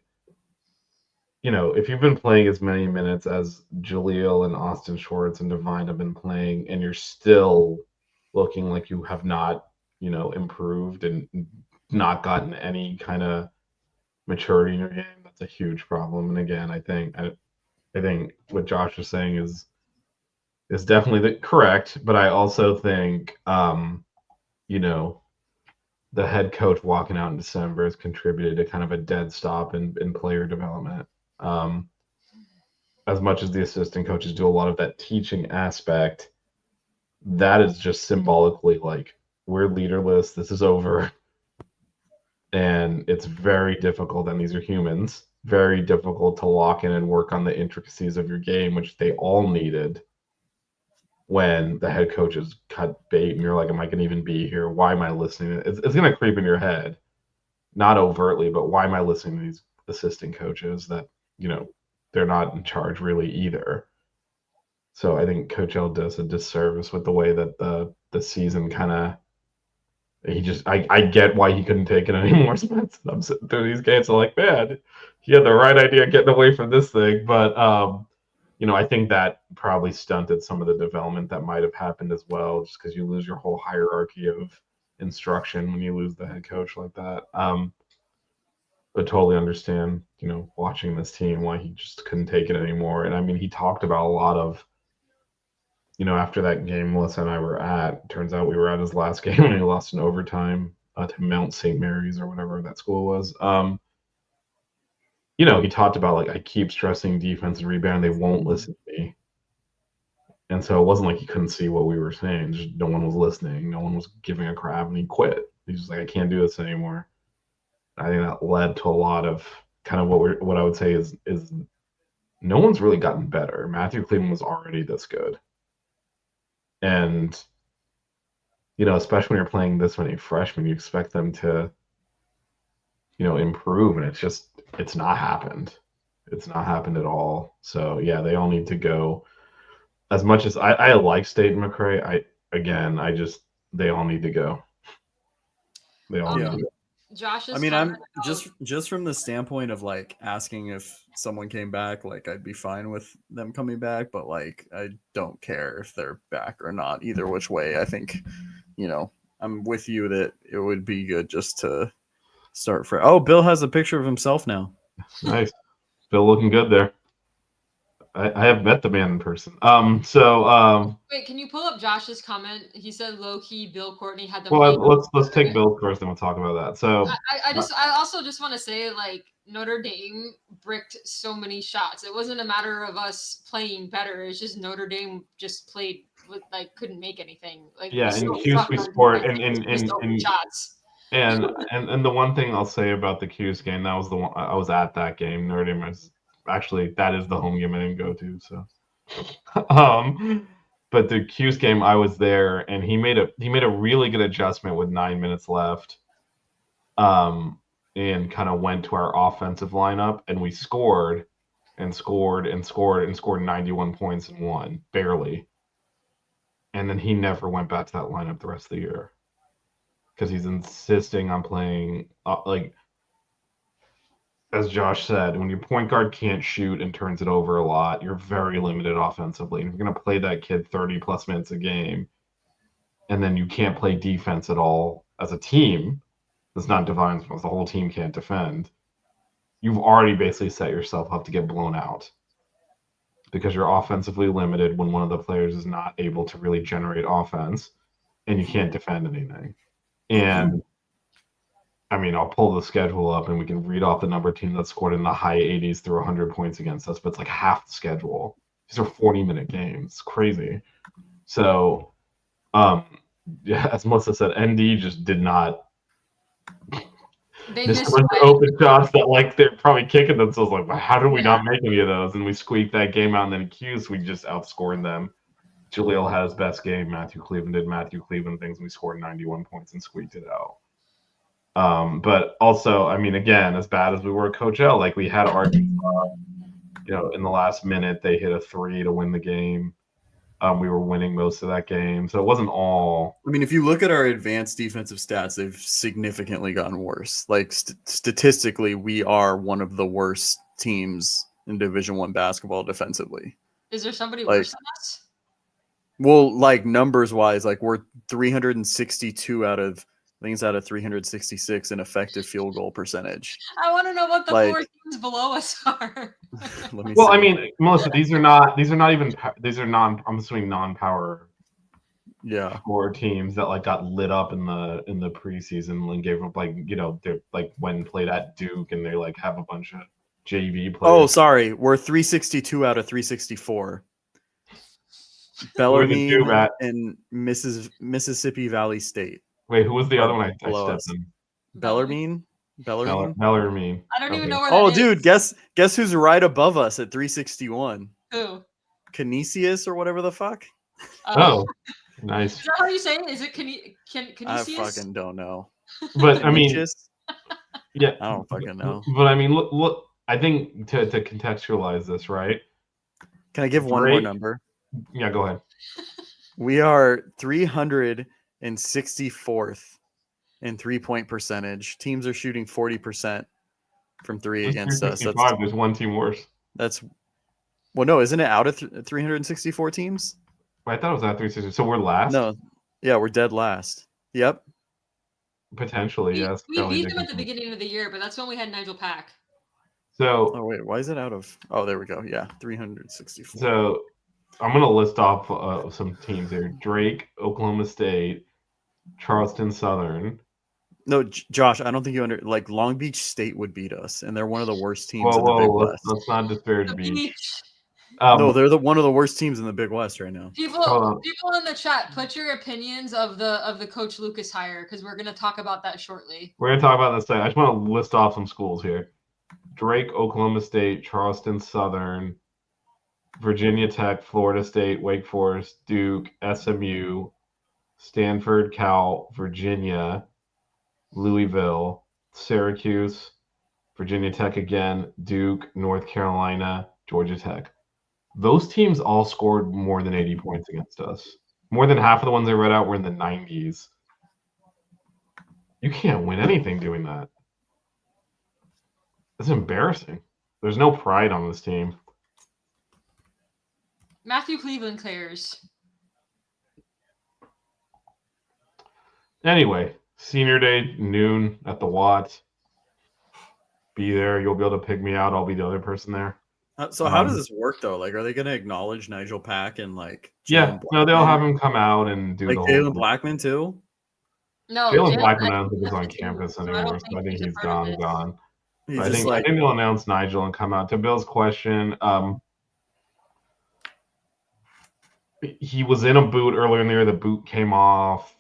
[SPEAKER 5] you know, if you've been playing as many minutes as Jaleel and Austin Schwartz and Divine have been playing, and you're still looking like you have not, you know, improved and not gotten any kind of maturity in your game, that's a huge problem. And again, I think what Josh is saying is is definitely correct, but I also think, you know, the head coach walking out in December has contributed to kind of a dead stop in player development. As much as the assistant coaches do a lot of that teaching aspect, that is just symbolically like, we're leaderless, this is over. And it's very difficult, and these are humans, very difficult to lock in and work on the intricacies of your game, which they all needed when the head coaches cut bait and you're like, am I going to even be here? Why am I listening? It's going to creep in your head, not overtly, but why am I listening to these assistant coaches that, you know, they're not in charge really either. So I think Coach L does a disservice with the way that the season kind of, I get why he couldn't take it anymore. Spence. I'm sitting through these games, I'm like, man, he had the right idea getting away from this thing. But, you know, I think that probably stunted some of the development that might have happened as well, just because you lose your whole hierarchy of instruction when you lose the head coach like that. But totally understand, you know, watching this team, why he just couldn't take it anymore. And I mean, he talked about a lot of, you know, after that game Melissa and I were at, turns out we were at his last game and he lost in overtime to Mount St. Mary's or whatever that school was. You know, he talked about, like, I keep stressing defense and rebound. They won't listen to me. And so it wasn't like he couldn't see what we were saying. Just no one was listening. No one was giving a crap, and he quit. He's just like, I can't do this anymore. I think that led to a lot of kind of what I would say is no one's really gotten better. Matthew Cleveland was already this good. And, you know, especially when you're playing this many freshmen, you expect them to, you know, improve. And it's not happened. It's not happened at all. So, yeah, they all need to go. As much as I like State and McRae, they all need to go. They all need to go.
[SPEAKER 4] Josh's
[SPEAKER 3] I mean, I'm
[SPEAKER 4] comment
[SPEAKER 3] just from the standpoint of like asking if someone came back, like I'd be fine with them coming back, but like I don't care if they're back or not. Either which way, I think, you know, I'm with you that it would be good just to start for. Oh, Bill has a picture of himself now.
[SPEAKER 5] Nice. Bill looking good there. I have met the man in person.
[SPEAKER 4] Wait, can you pull up Josh's comment? He said low key Bill Courtney had the.
[SPEAKER 5] Well, let's take Bill first, and we'll talk about that. So
[SPEAKER 4] I also just want to say, like, Notre Dame bricked so many shots. It wasn't a matter of us playing better. It's just Notre Dame just played with, like, couldn't make anything. Like,
[SPEAKER 5] yeah, in Q's we scored
[SPEAKER 4] and shots.
[SPEAKER 5] And the one thing I'll say about the Q's game, that was the one I was at that game. Notre Dame is actually, that is the home game I didn't go to. So, but the Q's game, I was there, and he made a really good adjustment with 9 minutes left, and kind of went to our offensive lineup, and we scored, and scored, and scored, and scored 91 points and won barely. And then he never went back to that lineup the rest of the year because he's insisting on playing like. As Josh said, when your point guard can't shoot and turns it over a lot, you're very limited offensively. And if you're going to play that kid 30-plus minutes a game, and then you can't play defense at all as a team, that's not divine, because the whole team can't defend, you've already basically set yourself up to get blown out because you're offensively limited when one of the players is not able to really generate offense, and you can't defend anything. And I mean, I'll pull the schedule up and we can read off the number of teams that scored in the high 80s through 100 points against us, but it's like half the schedule. These are 40-minute games. It's crazy. So, yeah, as Melissa said, ND just did not.
[SPEAKER 4] They
[SPEAKER 5] missed
[SPEAKER 4] missed
[SPEAKER 5] the open shots that, like, they're probably kicking themselves. Like, well, how did we not make any of those? And we squeaked that game out, and then Q's, we just outscored them. Jaleel had his best game. Matthew Cleveland did Matthew Cleveland things. We scored 91 points and squeaked it out. But also, I mean, again, as bad as we were at Coach L, like we had Arkansas, you know, in the last minute, they hit a 3 to win the game. We were winning most of that game. So it wasn't all.
[SPEAKER 3] I mean, if you look at our advanced defensive stats, they've significantly gotten worse. Like statistically, we are one of the worst teams in Division I basketball defensively.
[SPEAKER 4] Is there somebody
[SPEAKER 3] like,
[SPEAKER 4] worse than us?
[SPEAKER 3] Well, like numbers wise, like we're 362 out of I think it's out of 366 in effective field goal percentage.
[SPEAKER 4] I want to know what the
[SPEAKER 3] Like-
[SPEAKER 4] 4 teams below us are.
[SPEAKER 3] Let me
[SPEAKER 5] Well, I
[SPEAKER 3] see.
[SPEAKER 5] mean, Melissa, these are not even these are I'm assuming non-power
[SPEAKER 3] Yeah.
[SPEAKER 5] 4 teams that like got lit up in the preseason and gave up like they're like when played at Duke and they like have a bunch of JV players.
[SPEAKER 3] Oh, sorry. We're 362 out of 364. Bellarmine
[SPEAKER 5] do that.
[SPEAKER 3] and Mississippi Valley State.
[SPEAKER 5] Wait, who was the other one I
[SPEAKER 3] Below
[SPEAKER 5] stepped
[SPEAKER 3] us.
[SPEAKER 5] in?
[SPEAKER 3] Bellarmine? Bellarmine?
[SPEAKER 5] Bellarmine.
[SPEAKER 4] I don't even
[SPEAKER 5] Okay.
[SPEAKER 4] know where
[SPEAKER 3] Oh,
[SPEAKER 4] that
[SPEAKER 3] dude,
[SPEAKER 4] is.
[SPEAKER 3] guess who's right above us at 361?
[SPEAKER 4] Who?
[SPEAKER 3] Canisius or whatever the fuck?
[SPEAKER 5] Oh, nice.
[SPEAKER 4] Is that how you say it? Is it
[SPEAKER 3] I
[SPEAKER 4] Canisius?
[SPEAKER 3] fucking don't know.
[SPEAKER 5] But I mean,
[SPEAKER 3] Canisius?
[SPEAKER 5] yeah.
[SPEAKER 3] I don't fucking know.
[SPEAKER 5] But I mean, look. I think to contextualize this, right?
[SPEAKER 3] Can I give one more
[SPEAKER 5] Drake-
[SPEAKER 3] number?
[SPEAKER 5] Yeah, go ahead.
[SPEAKER 3] We are 364th in 3-point percentage. Teams are shooting 40% from 3 against us.
[SPEAKER 5] 365, there's one team worse.
[SPEAKER 3] That's well, no, isn't it out of 364 teams?
[SPEAKER 5] I thought it was at 360. So we're last.
[SPEAKER 3] No, yeah, we're dead last. Yep.
[SPEAKER 5] Potentially, yes.
[SPEAKER 4] We
[SPEAKER 5] Kelly
[SPEAKER 4] beat them at the
[SPEAKER 5] Dickinson.
[SPEAKER 4] beginning of the year, but that's when we had Nigel Pack.
[SPEAKER 5] So
[SPEAKER 3] Oh wait, why is it out of? Oh, there we go. Yeah, 364.
[SPEAKER 5] So I'm gonna list off some teams here: Drake, Oklahoma State, Charleston Southern.
[SPEAKER 3] No, Josh, I don't think you like Long Beach State would beat us, and they're one of the worst teams
[SPEAKER 5] Whoa,
[SPEAKER 3] in the Big
[SPEAKER 5] whoa,
[SPEAKER 3] West.
[SPEAKER 5] let's not disparage
[SPEAKER 4] The
[SPEAKER 5] Beach.
[SPEAKER 4] Beach.
[SPEAKER 3] No, they're one of the worst teams in the Big West right now.
[SPEAKER 4] People in the chat, put your opinions of the Coach Lucas hire because we're gonna talk about that shortly.
[SPEAKER 5] We're gonna talk about this. I just want to list off some schools here: Drake, Oklahoma State, Charleston Southern, Virginia Tech, Florida State, Wake Forest, Duke, SMU, Stanford, Cal, Virginia, Louisville, Syracuse, Virginia Tech again, Duke, North Carolina, Georgia Tech. Those teams all scored more than 80 points against us. More than half of the ones I read out were in the 90s. You can't win anything doing that. That's embarrassing. There's no pride on this team.
[SPEAKER 4] Matthew Cleveland cares.
[SPEAKER 5] Anyway, senior day, noon at the Watts. Be there. You'll be able to pick me out. I'll be the other person there.
[SPEAKER 3] So how does this work though? Like, are they going to acknowledge Nigel Pack and like?
[SPEAKER 5] Yeah,
[SPEAKER 3] Jalen
[SPEAKER 5] no, they'll
[SPEAKER 3] Blackman?
[SPEAKER 5] have him come out and do
[SPEAKER 3] like
[SPEAKER 5] the whole
[SPEAKER 3] Jalen Blackman too.
[SPEAKER 4] No,
[SPEAKER 5] Jalen
[SPEAKER 4] Jalen
[SPEAKER 5] Blackman, I
[SPEAKER 4] Blackman
[SPEAKER 5] don't think is on
[SPEAKER 4] doesn't
[SPEAKER 5] campus
[SPEAKER 4] do- so
[SPEAKER 5] anymore, so I think
[SPEAKER 4] he's a
[SPEAKER 5] he's
[SPEAKER 4] part of
[SPEAKER 5] gone.
[SPEAKER 4] this.
[SPEAKER 3] He's
[SPEAKER 5] I
[SPEAKER 3] just
[SPEAKER 5] think
[SPEAKER 3] like,
[SPEAKER 5] they'll announce Nigel and come out. To Bill's question, he was in a boot earlier in the year. The boot came off.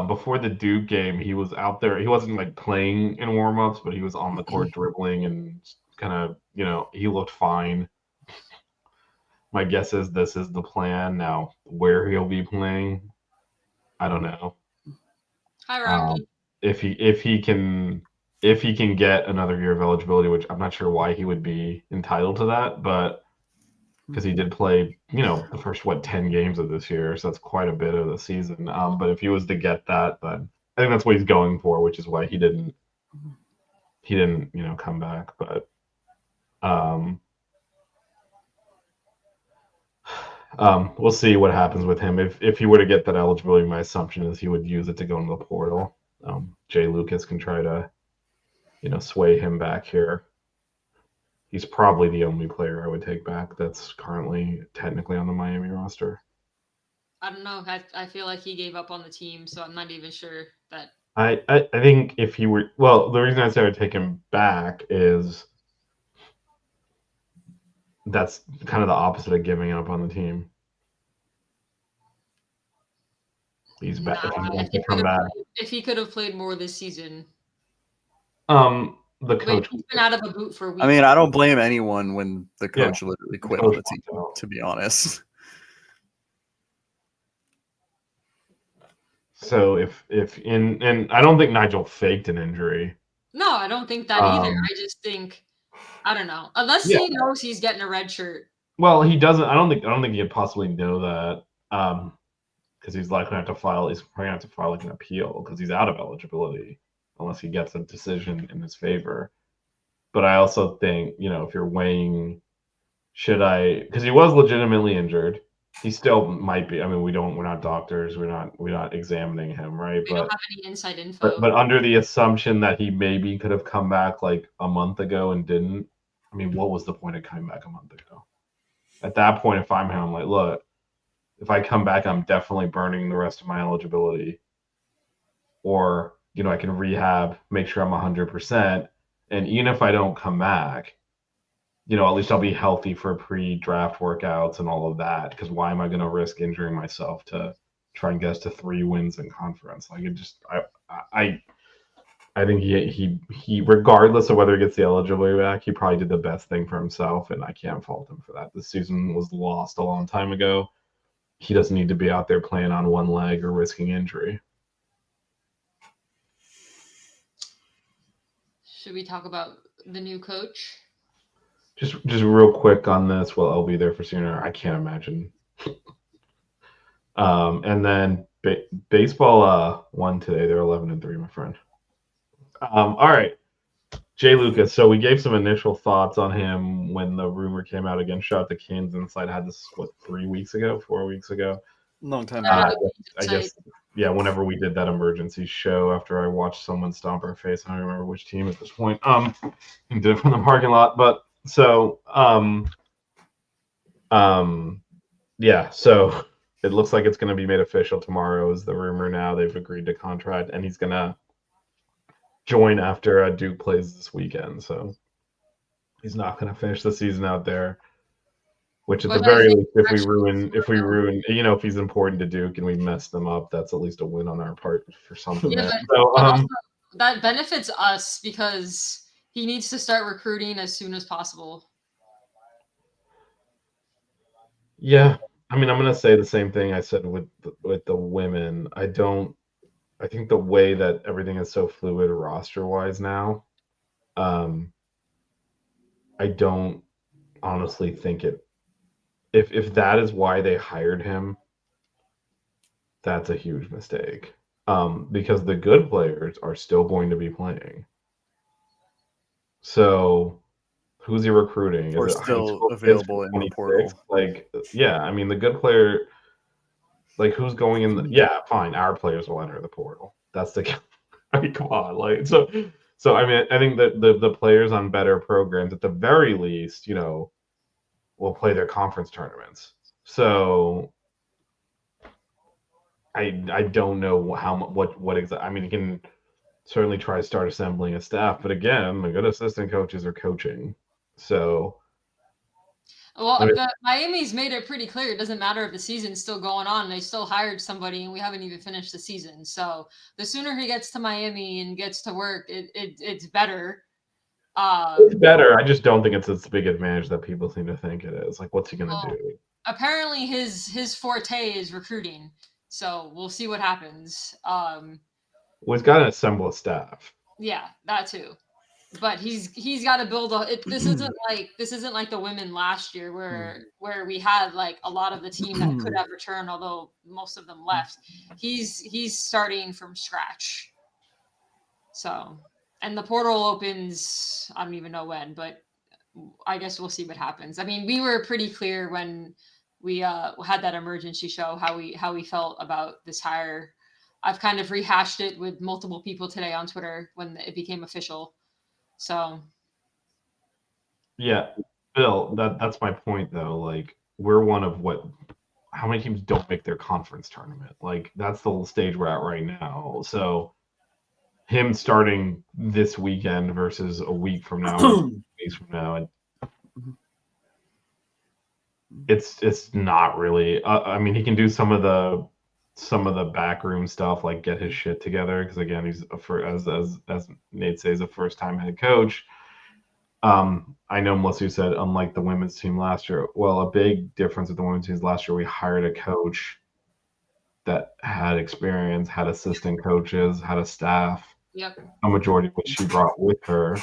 [SPEAKER 5] Before the Duke game, he was out there. He wasn't like playing in warmups, but he was on the court dribbling and kind of, he looked fine. My guess is this is the plan. Now, where he'll be playing, I don't know.
[SPEAKER 4] Hi, Rocky.
[SPEAKER 5] If he can get another year of eligibility, which I'm not sure why he would be entitled to that, but because he did play, the first 10 games of this year, so that's quite a bit of the season. But if he was to get that, then I think that's what he's going for, which is why he didn't, come back. But we'll see what happens with him. If he were to get that eligibility, my assumption is he would use it to go into the portal. Jay Lucas can try to, sway him back here. He's probably the only player I would take back that's currently technically on the Miami roster.
[SPEAKER 4] I don't know. I feel like he gave up on the team, so I'm not even sure that.
[SPEAKER 5] I think if he were, the reason I say I would take him back is that's kind of the opposite of giving up on the team. He's back. If he wants to come back.
[SPEAKER 4] If he could have played more this season.
[SPEAKER 5] The coach.
[SPEAKER 4] He's been out of a boot for a week.
[SPEAKER 3] I mean, I don't blame anyone when the coach literally quit on the team.
[SPEAKER 5] Coach.
[SPEAKER 3] To be honest.
[SPEAKER 5] So if and I don't think Nigel faked an injury.
[SPEAKER 4] No, I don't think that either. I just think, I don't know. Unless he knows he's getting a red shirt.
[SPEAKER 5] Well, he doesn't. I don't think he could possibly know that. Because he's likely going to have to file. He's probably going to have to file like an appeal because he's out of eligibility unless he gets a decision in his favor. But I also think, if you're weighing, should I? Because he was legitimately injured. he still might be. I mean, we're not doctors. We're not examining him, right?
[SPEAKER 4] We don't have any inside info.
[SPEAKER 5] But under the assumption that he maybe could have come back like a month ago and didn't, I mean, what was the point of coming back a month ago? At that point, if I'm him, I'm like, look, if I come back, I'm definitely burning the rest of my eligibility. Or, I can rehab, make sure I'm 100%. And even if I don't come back, at least I'll be healthy for pre-draft workouts and all of that. Because why am I going to risk injuring myself to try and get us to 3 wins in conference? Like, it just, I think he regardless of whether he gets the eligibility back, he probably did the best thing for himself, and I can't fault him for that. This season was lost a long time ago. He doesn't need to be out there playing on one leg or risking injury.
[SPEAKER 4] Should we talk about the new coach?
[SPEAKER 5] Just real quick on this. Well, I'll be there for sooner. I can't imagine. And then baseball won today. They're 11-3, my friend. All right, Jay Lucas. So we gave some initial thoughts on him when the rumor came out again. Shout out to Canes Insight. Had this 4 weeks ago.
[SPEAKER 3] Long time
[SPEAKER 4] Uh,
[SPEAKER 3] ago.
[SPEAKER 5] I guess, yeah, whenever we did that emergency show after I watched someone stomp our face, I don't remember which team at this point. And did it from the parking lot. But so, yeah, so it looks like it's going to be made official tomorrow is the rumor now. They've agreed to contract, and he's going to join after Duke plays this weekend. So he's not going to finish the season out there. Which at the very least, if we ruin, if he's important to Duke and we mess them up, that's at least a win on our part for something.
[SPEAKER 4] Yeah,
[SPEAKER 5] So,
[SPEAKER 4] also, that benefits us because he needs to start recruiting as soon as possible.
[SPEAKER 5] Yeah, I mean, I'm gonna say the same thing I said with the women. I think the way that everything is so fluid roster-wise now, I don't honestly think it. If that is why they hired him, that's a huge mistake. Because the good players are still going to be playing. So, who's he recruiting?
[SPEAKER 3] Or
[SPEAKER 5] Is it
[SPEAKER 3] still
[SPEAKER 5] high school kids
[SPEAKER 3] available
[SPEAKER 5] from
[SPEAKER 3] in the
[SPEAKER 5] 26?
[SPEAKER 3] portal.
[SPEAKER 5] Like, yeah, I mean, the good player, like, who's going in? Yeah, fine, our players will enter the portal. That's the. I mean, come on, like, so I mean, I think that the players on better programs, at the very least, will play their conference tournaments. So I don't know what exactly. I mean, he can certainly try to start assembling a staff, but again, the good assistant coaches are coaching. So
[SPEAKER 4] Well, Miami's made it pretty clear. It doesn't matter if the season's still going on. They still hired somebody, and we haven't even finished the season. So the sooner he gets to Miami and gets to work, it's better.
[SPEAKER 5] It's better. I just don't think it's this big advantage that people seem to think it is. Like, what's he gonna do?
[SPEAKER 4] Apparently, his forte is recruiting. So we'll see what happens.
[SPEAKER 5] Well, he's got to assemble a staff.
[SPEAKER 4] Yeah, that too. But he's got to build this isn't like the women last year where we had like a lot of the team that could have returned, although most of them left. He's starting from scratch. So, and the portal opens, I don't even know when, but I guess we'll see what happens. I mean, we were pretty clear when we had that emergency show how we felt about this hire. I've kind of rehashed it with multiple people today on Twitter when it became official. So,
[SPEAKER 5] yeah, Bill, that's my point though. Like, we're one of how many teams don't make their conference tournament? Like, that's the stage we're at right now. So, him starting this weekend versus a week from now, or 2 weeks from now, it's not really. I mean, he can do some of the backroom stuff, like get his shit together, because again, he's as Nate says, a first-time head coach. I know Melissa said, unlike the women's team last year. Well, a big difference with the women's team last year, we hired a coach that had experience, had assistant coaches, had a staff.
[SPEAKER 4] Yep.
[SPEAKER 5] A majority of which she brought with her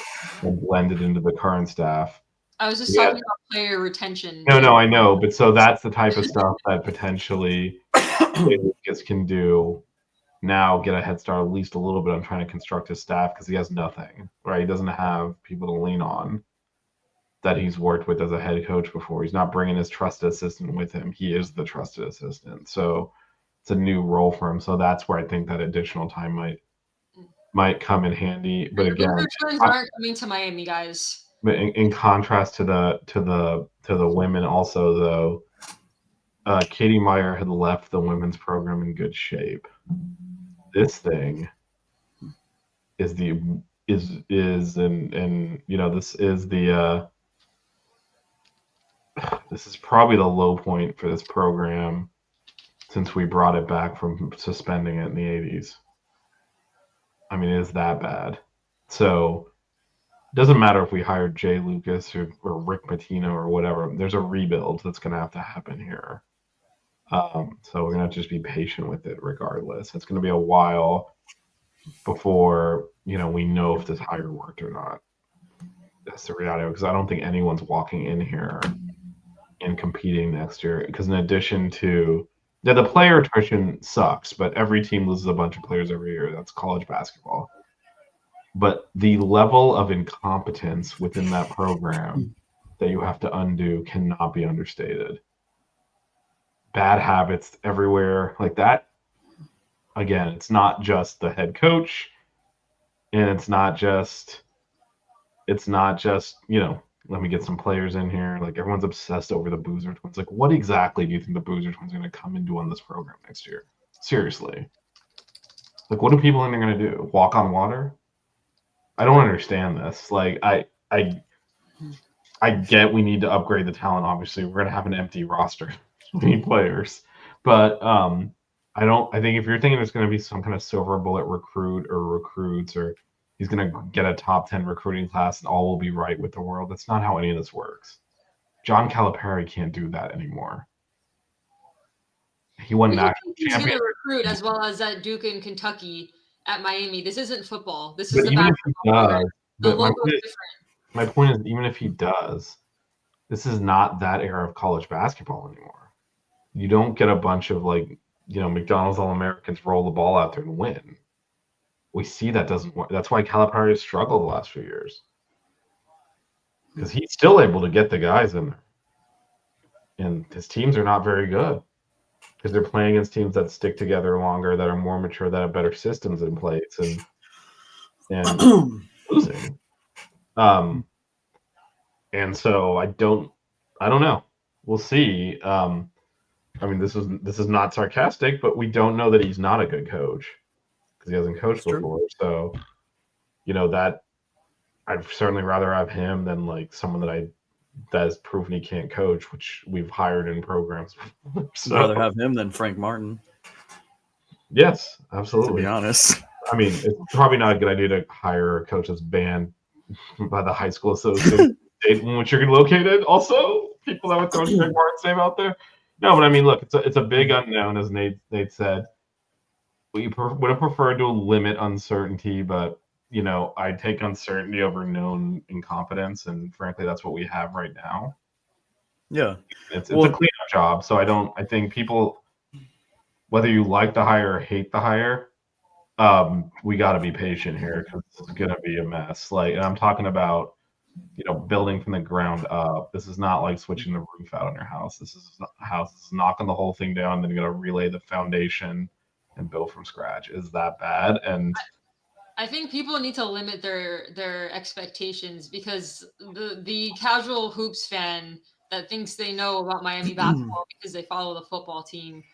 [SPEAKER 5] and blended into the current staff.
[SPEAKER 4] I was just talking about player retention.
[SPEAKER 5] No, I know, but so that's the type of stuff that potentially Lucas can do now, get a head start at least a little bit on trying to construct his staff, because he has nothing, right? He doesn't have people to lean on. that he's worked with as a head coach before. He's not bringing his trusted assistant with him. He is the trusted assistant. So it's a new role for him. So that's where I think that additional time might come in handy. But again,
[SPEAKER 4] Boozer twins aren't coming to Miami, guys.
[SPEAKER 5] but in contrast to the women, also though, Katie Meyer had left the women's program in good shape. This thing is and you know, this is probably the low point for this program since we brought it back from suspending it in the 80s. I mean, it is that bad. So it doesn't matter if we hired Jay Lucas or Rick Pitino or whatever. There's a rebuild that's going to happen here. So we're going to just be patient with it regardless. It's going to be a while before, you know, we know if this hire worked or not. That's the reality, because I don't think anyone's walking in here and competing next year. Because in addition to the player attrition sucks, but every team loses a bunch of players every year. That's college basketball. But the level of incompetence within that program that you have to undo cannot be understated. Bad habits everywhere like that. Again, it's not just the head coach, and it's not just, you know, let me get some players in here. Like, everyone's obsessed over the Boozer twins. Like, what exactly do you think the Boozer twins are going to come and do on this program next year? Seriously. Like, what are people in there going to do? Walk on water? I don't understand this. Like, I get we need to upgrade the talent. Obviously, we're going to have an empty roster. We need players. But I think if you're thinking there's going to be some kind of silver bullet recruit or recruits, or he's going to get a top 10 recruiting class and all will be right with the world, that's not how any of this works. John Calipari can't do that anymore. He won national
[SPEAKER 4] He's
[SPEAKER 5] champion.
[SPEAKER 4] going to recruit as well as at Duke and Kentucky, at Miami. This isn't football. This
[SPEAKER 5] But
[SPEAKER 4] is the
[SPEAKER 5] even if he
[SPEAKER 4] basketball.
[SPEAKER 5] does,
[SPEAKER 4] The
[SPEAKER 5] but
[SPEAKER 4] logo is different.
[SPEAKER 5] my point is, even if he does, this is not that era of college basketball anymore. You don't get a bunch of, like, you know, McDonald's All-Americans roll the ball out there and win. We see that doesn't work. That's why Calipari has struggled the last few years, because he's still able to get the guys in there, and his teams are not very good because they're playing against teams that stick together longer, that are more mature, that have better systems in place, and losing. And so I don't know. We'll see. I mean, this is not sarcastic, but we don't know that he's not a good coach because he hasn't coached before. So, you know, that I'd certainly rather have him than like someone that has proven he can't coach, which we've hired in programs. So,
[SPEAKER 3] I'd rather have him than Frank Martin.
[SPEAKER 5] Yes, absolutely.
[SPEAKER 3] To be honest,
[SPEAKER 5] I mean, it's probably not a good idea to hire a coach that's banned by the high school association in which you're located. Also, people that would throw Frank Martin's name out there. No, but I mean, look, it's a big unknown, as Nate said. We would have preferred to limit uncertainty, but, you know, I take uncertainty over known incompetence, and frankly, that's what we have right now.
[SPEAKER 3] yeah,
[SPEAKER 5] It's a cleanup job, so I think people, whether you like the hire or hate the hire, we got to be patient here because it's going to be a mess. Like, and I'm talking about, you know, building from the ground up. This is not like switching the roof out on your house. This is a house. This is knocking the whole thing down, then you're going to relay the foundation and build from scratch. Is that bad? And
[SPEAKER 4] I think people need to limit their expectations, because the casual hoops fan that thinks they know about Miami basketball because they follow the football team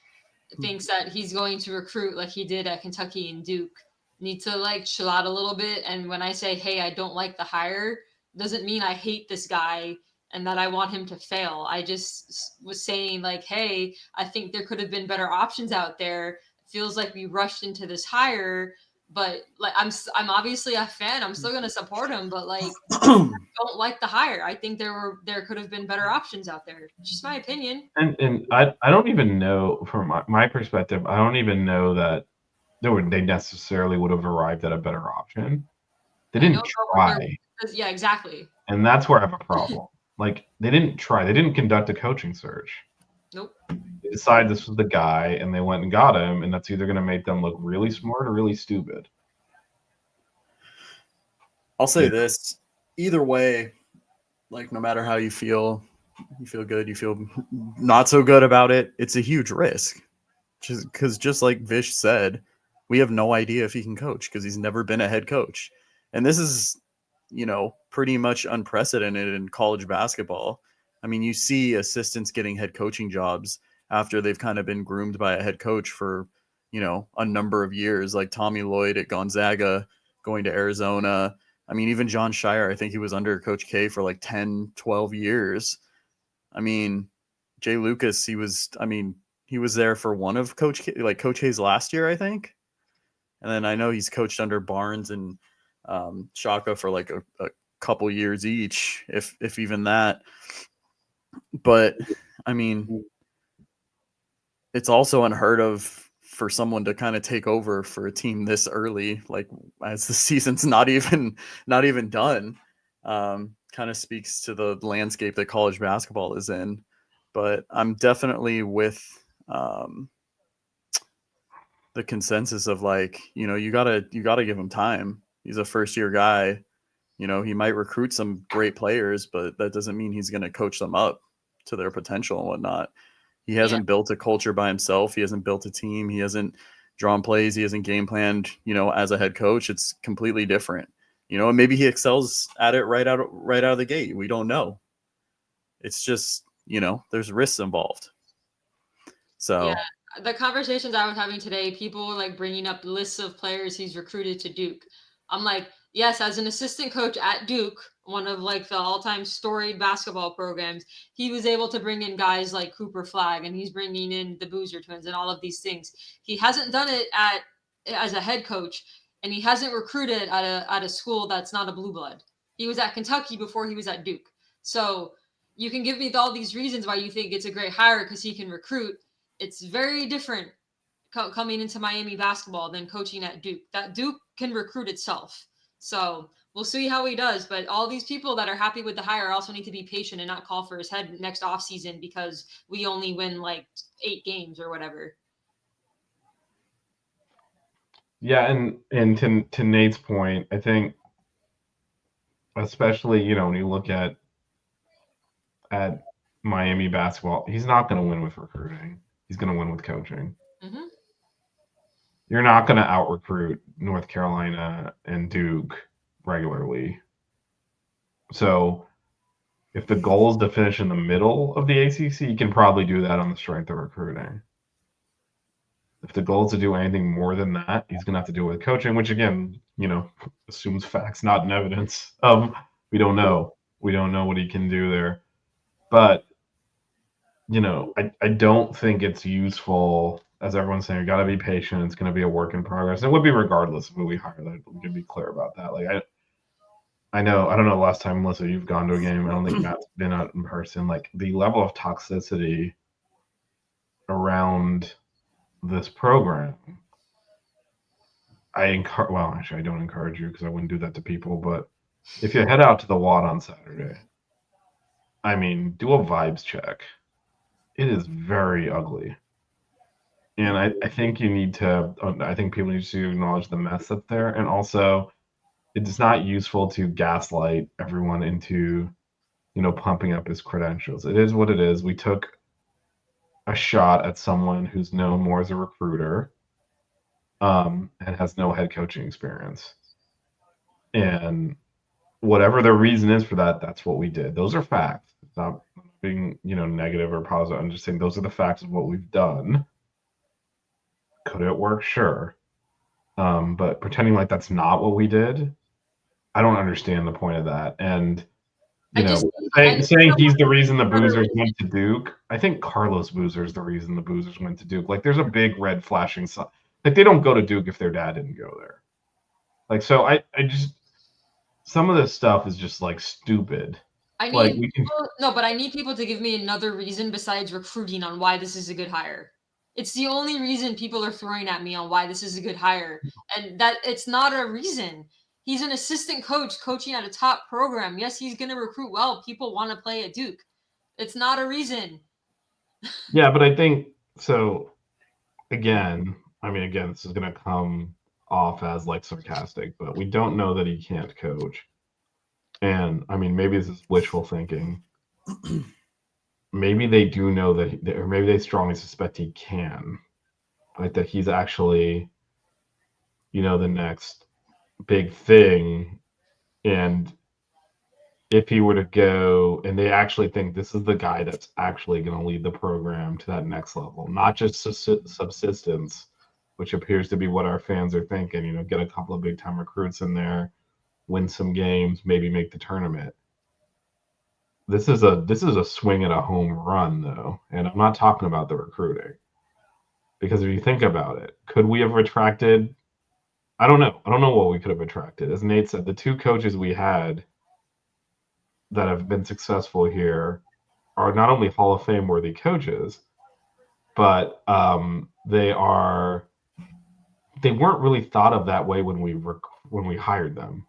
[SPEAKER 4] thinks that he's going to recruit like he did at Kentucky and Duke. Need to like chill out a little bit. And when I say, hey, I don't like the hire, doesn't mean I hate this guy and that I want him to fail. I just was saying, like, hey, I think there could have been better options out there. It feels like we rushed into this hire, but like I'm obviously a fan. I'm still going to support him, but like I don't like the hire. I think there could have been better options out there. Just my opinion.
[SPEAKER 5] And I don't even know, from my perspective, I don't even know that they necessarily would have arrived at a better option. They didn't try.
[SPEAKER 4] Yeah, exactly.
[SPEAKER 5] And that's where I have a problem. Like, they didn't try. They didn't conduct a coaching search.
[SPEAKER 4] Nope.
[SPEAKER 5] They decided this was the guy, and they went and got him, and that's either going to make them look really smart or really stupid.
[SPEAKER 3] I'll say this. Either way, like no matter how you feel good, you feel not so good about it. It's a huge risk. Just like Vish said, we have no idea if he can coach because he's never been a head coach. And this is, pretty much unprecedented in college basketball. I mean, you see assistants getting head coaching jobs after they've kind of been groomed by a head coach for, a number of years, like Tommy Lloyd at Gonzaga going to Arizona. I mean, even John Shire, I think he was under Coach K for like 10, 12 years. I mean, Jay Lucas, he was there for one of Coach K's last year, I think. And then I know he's coached under Barnes and Shaka for like a couple years each, if even that. But I mean, it's also unheard of for someone to kind of take over for a team this early, like as the season's not even done. Kind of speaks to the landscape that college basketball is in. But I'm definitely with the consensus of like, you gotta give him time. He's a first year guy. He might recruit some great players, but that doesn't mean he's going to coach them up to their potential and whatnot. He hasn't built a culture by himself. He hasn't built a team. He hasn't drawn plays. He hasn't game planned, as a head coach. It's completely different, and maybe he excels at it right out of the gate. We don't know. It's just, there's risks involved. So
[SPEAKER 4] yeah, the conversations I was having today, people were like bringing up lists of players he's recruited to Duke. I'm like, yes, as an assistant coach at Duke, one of like the all-time storied basketball programs, he was able to bring in guys like Cooper Flagg, and he's bringing in the Boozer twins and all of these things. He hasn't done it as a head coach, and he hasn't recruited at a school that's not a blue blood. He was at Kentucky before he was at Duke. So you can give me all these reasons why you think it's a great hire because he can recruit. It's very different coming into Miami basketball than coaching at Duke. That Duke can recruit itself. So we'll see how he does. But all these people that are happy with the hire also need to be patient and not call for his head next offseason because we only win like 8 games or whatever.
[SPEAKER 5] Yeah, and to Nate's point, I think especially, when you look at Miami basketball, he's not going to win with recruiting. He's going to win with coaching.
[SPEAKER 4] Mm-hmm.
[SPEAKER 5] You're not going to out-recruit North Carolina and Duke regularly. So if the goal is to finish in the middle of the ACC, you can probably do that on the strength of recruiting. If the goal is to do anything more than that, he's going to have to do it with coaching, which again, assumes facts, not in evidence. We don't know. We don't know what he can do there. But, I don't think it's useful, as everyone's saying, you got to be patient. It's going to be a work in progress. It would be regardless of who we hire. We can be clear about that. Like, I don't know the last time, Melissa, you've gone to a game. I don't think Matt's been out in person. Like, the level of toxicity around this program, actually, I don't encourage you because I wouldn't do that to people. But if you head out to the Watt on Saturday, I mean, do a vibes check. It is very ugly. And I think people need to acknowledge the mess that's there. And also, it's not useful to gaslight everyone into, pumping up his credentials. It is what it is. We took a shot at someone who's known more as a recruiter and has no head coaching experience. And whatever the reason is for that, that's what we did. Those are facts. It's not being, negative or positive. I'm just saying those are the facts of what we've done. Could it work? Sure. But pretending like that's not what we did, I don't understand the point of that. And, saying he's the reason the Boozers went to Duke. I think Carlos Boozer is the reason the Boozers went to Duke. Like, there's a big red flashing sign. Like, they don't go to Duke if their dad didn't go there. Like, so I just, some of this stuff is just like stupid.
[SPEAKER 4] I need people to give me another reason besides recruiting on why this is a good hire. It's the only reason people are throwing at me on why this is a good hire. And that it's not a reason. He's an assistant coach coaching at a top program. Yes, he's going to recruit well. People want to play at Duke. It's not a reason.
[SPEAKER 5] Yeah, but I think so. Again, this is going to come off as like sarcastic, but we don't know that he can't coach. And I mean, maybe this is wishful thinking. Maybe they do know that, or maybe they strongly suspect he can, like that he's actually, the next big thing. And if he were to go, and they actually think this is the guy that's actually going to lead the program to that next level, not just subsistence, which appears to be what our fans are thinking, get a couple of big time recruits in there, win some games, maybe make the tournament. This is a swing and a home run, though, and I'm not talking about the recruiting, because if you think about it, could we have attracted? I don't know what we could have attracted. As Nate said, the two coaches we had that have been successful here are not only Hall of Fame worthy coaches, but they weren't really thought of that way when we hired them.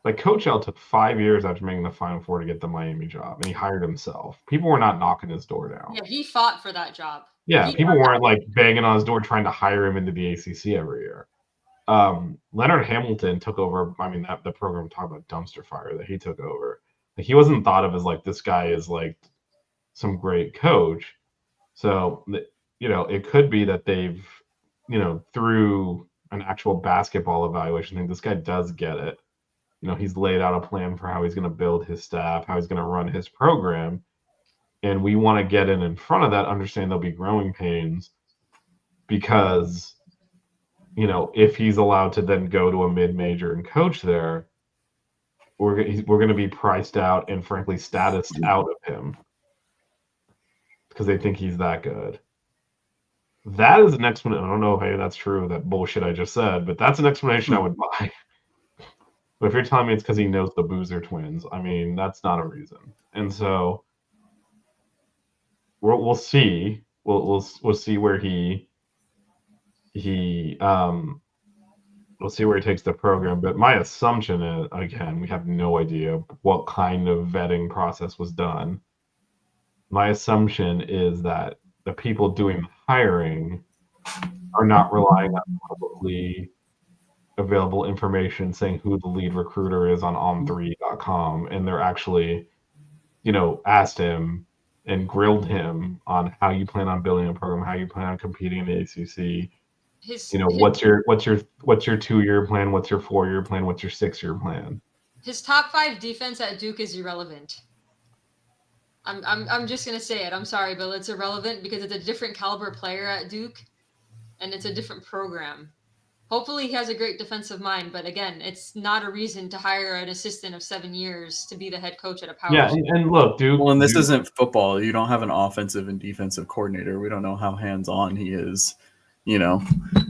[SPEAKER 5] Like Coach L took 5 years after making the Final Four to get the Miami job, and he hired himself. People were not knocking his door down.
[SPEAKER 4] Yeah, he fought for that job.
[SPEAKER 5] Yeah, people weren't like banging on his door trying to hire him into the ACC every year. Leonard Hamilton took over. I mean, the program talking about dumpster fire that he took over. Like, he wasn't thought of as like, this guy is like some great coach. So, it could be that they've, through an actual basketball evaluation, think this guy does get it. He's laid out a plan for how he's going to build his staff, how he's going to run his program. And we want to get in front of that, understand there'll be growing pains, because, if he's allowed to then go to a mid-major and coach there, we're going to be priced out and frankly statused out of him because they think he's that good. That is an explanation. I don't know if that's true, that bullshit I just said, but that's an explanation I would buy. But if you're telling me it's because he knows the Boozer twins, I mean, that's not a reason. And so we'll see. We'll see where we'll see where he takes the program. But my assumption is, again, we have no idea what kind of vetting process was done. My assumption is that the people doing the hiring are not relying on publicly available information saying who the lead recruiter is on on3.com, and they're actually, asked him and grilled him on how you plan on building a program, how you plan on competing in the ACC. What's your 2-year plan? What's your 4-year plan? What's your 6-year plan?
[SPEAKER 4] His top 5 defense at Duke is irrelevant. I'm just gonna say it. I'm sorry, Bill. It's irrelevant because it's a different caliber player at Duke, and it's a different program. Hopefully, he has a great defensive mind, but again, it's not a reason to hire an assistant of 7 years to be the head coach at a power.
[SPEAKER 5] Yeah, and look, Duke.
[SPEAKER 3] Well, and this isn't football. You don't have an offensive and defensive coordinator. We don't know how hands-on he is.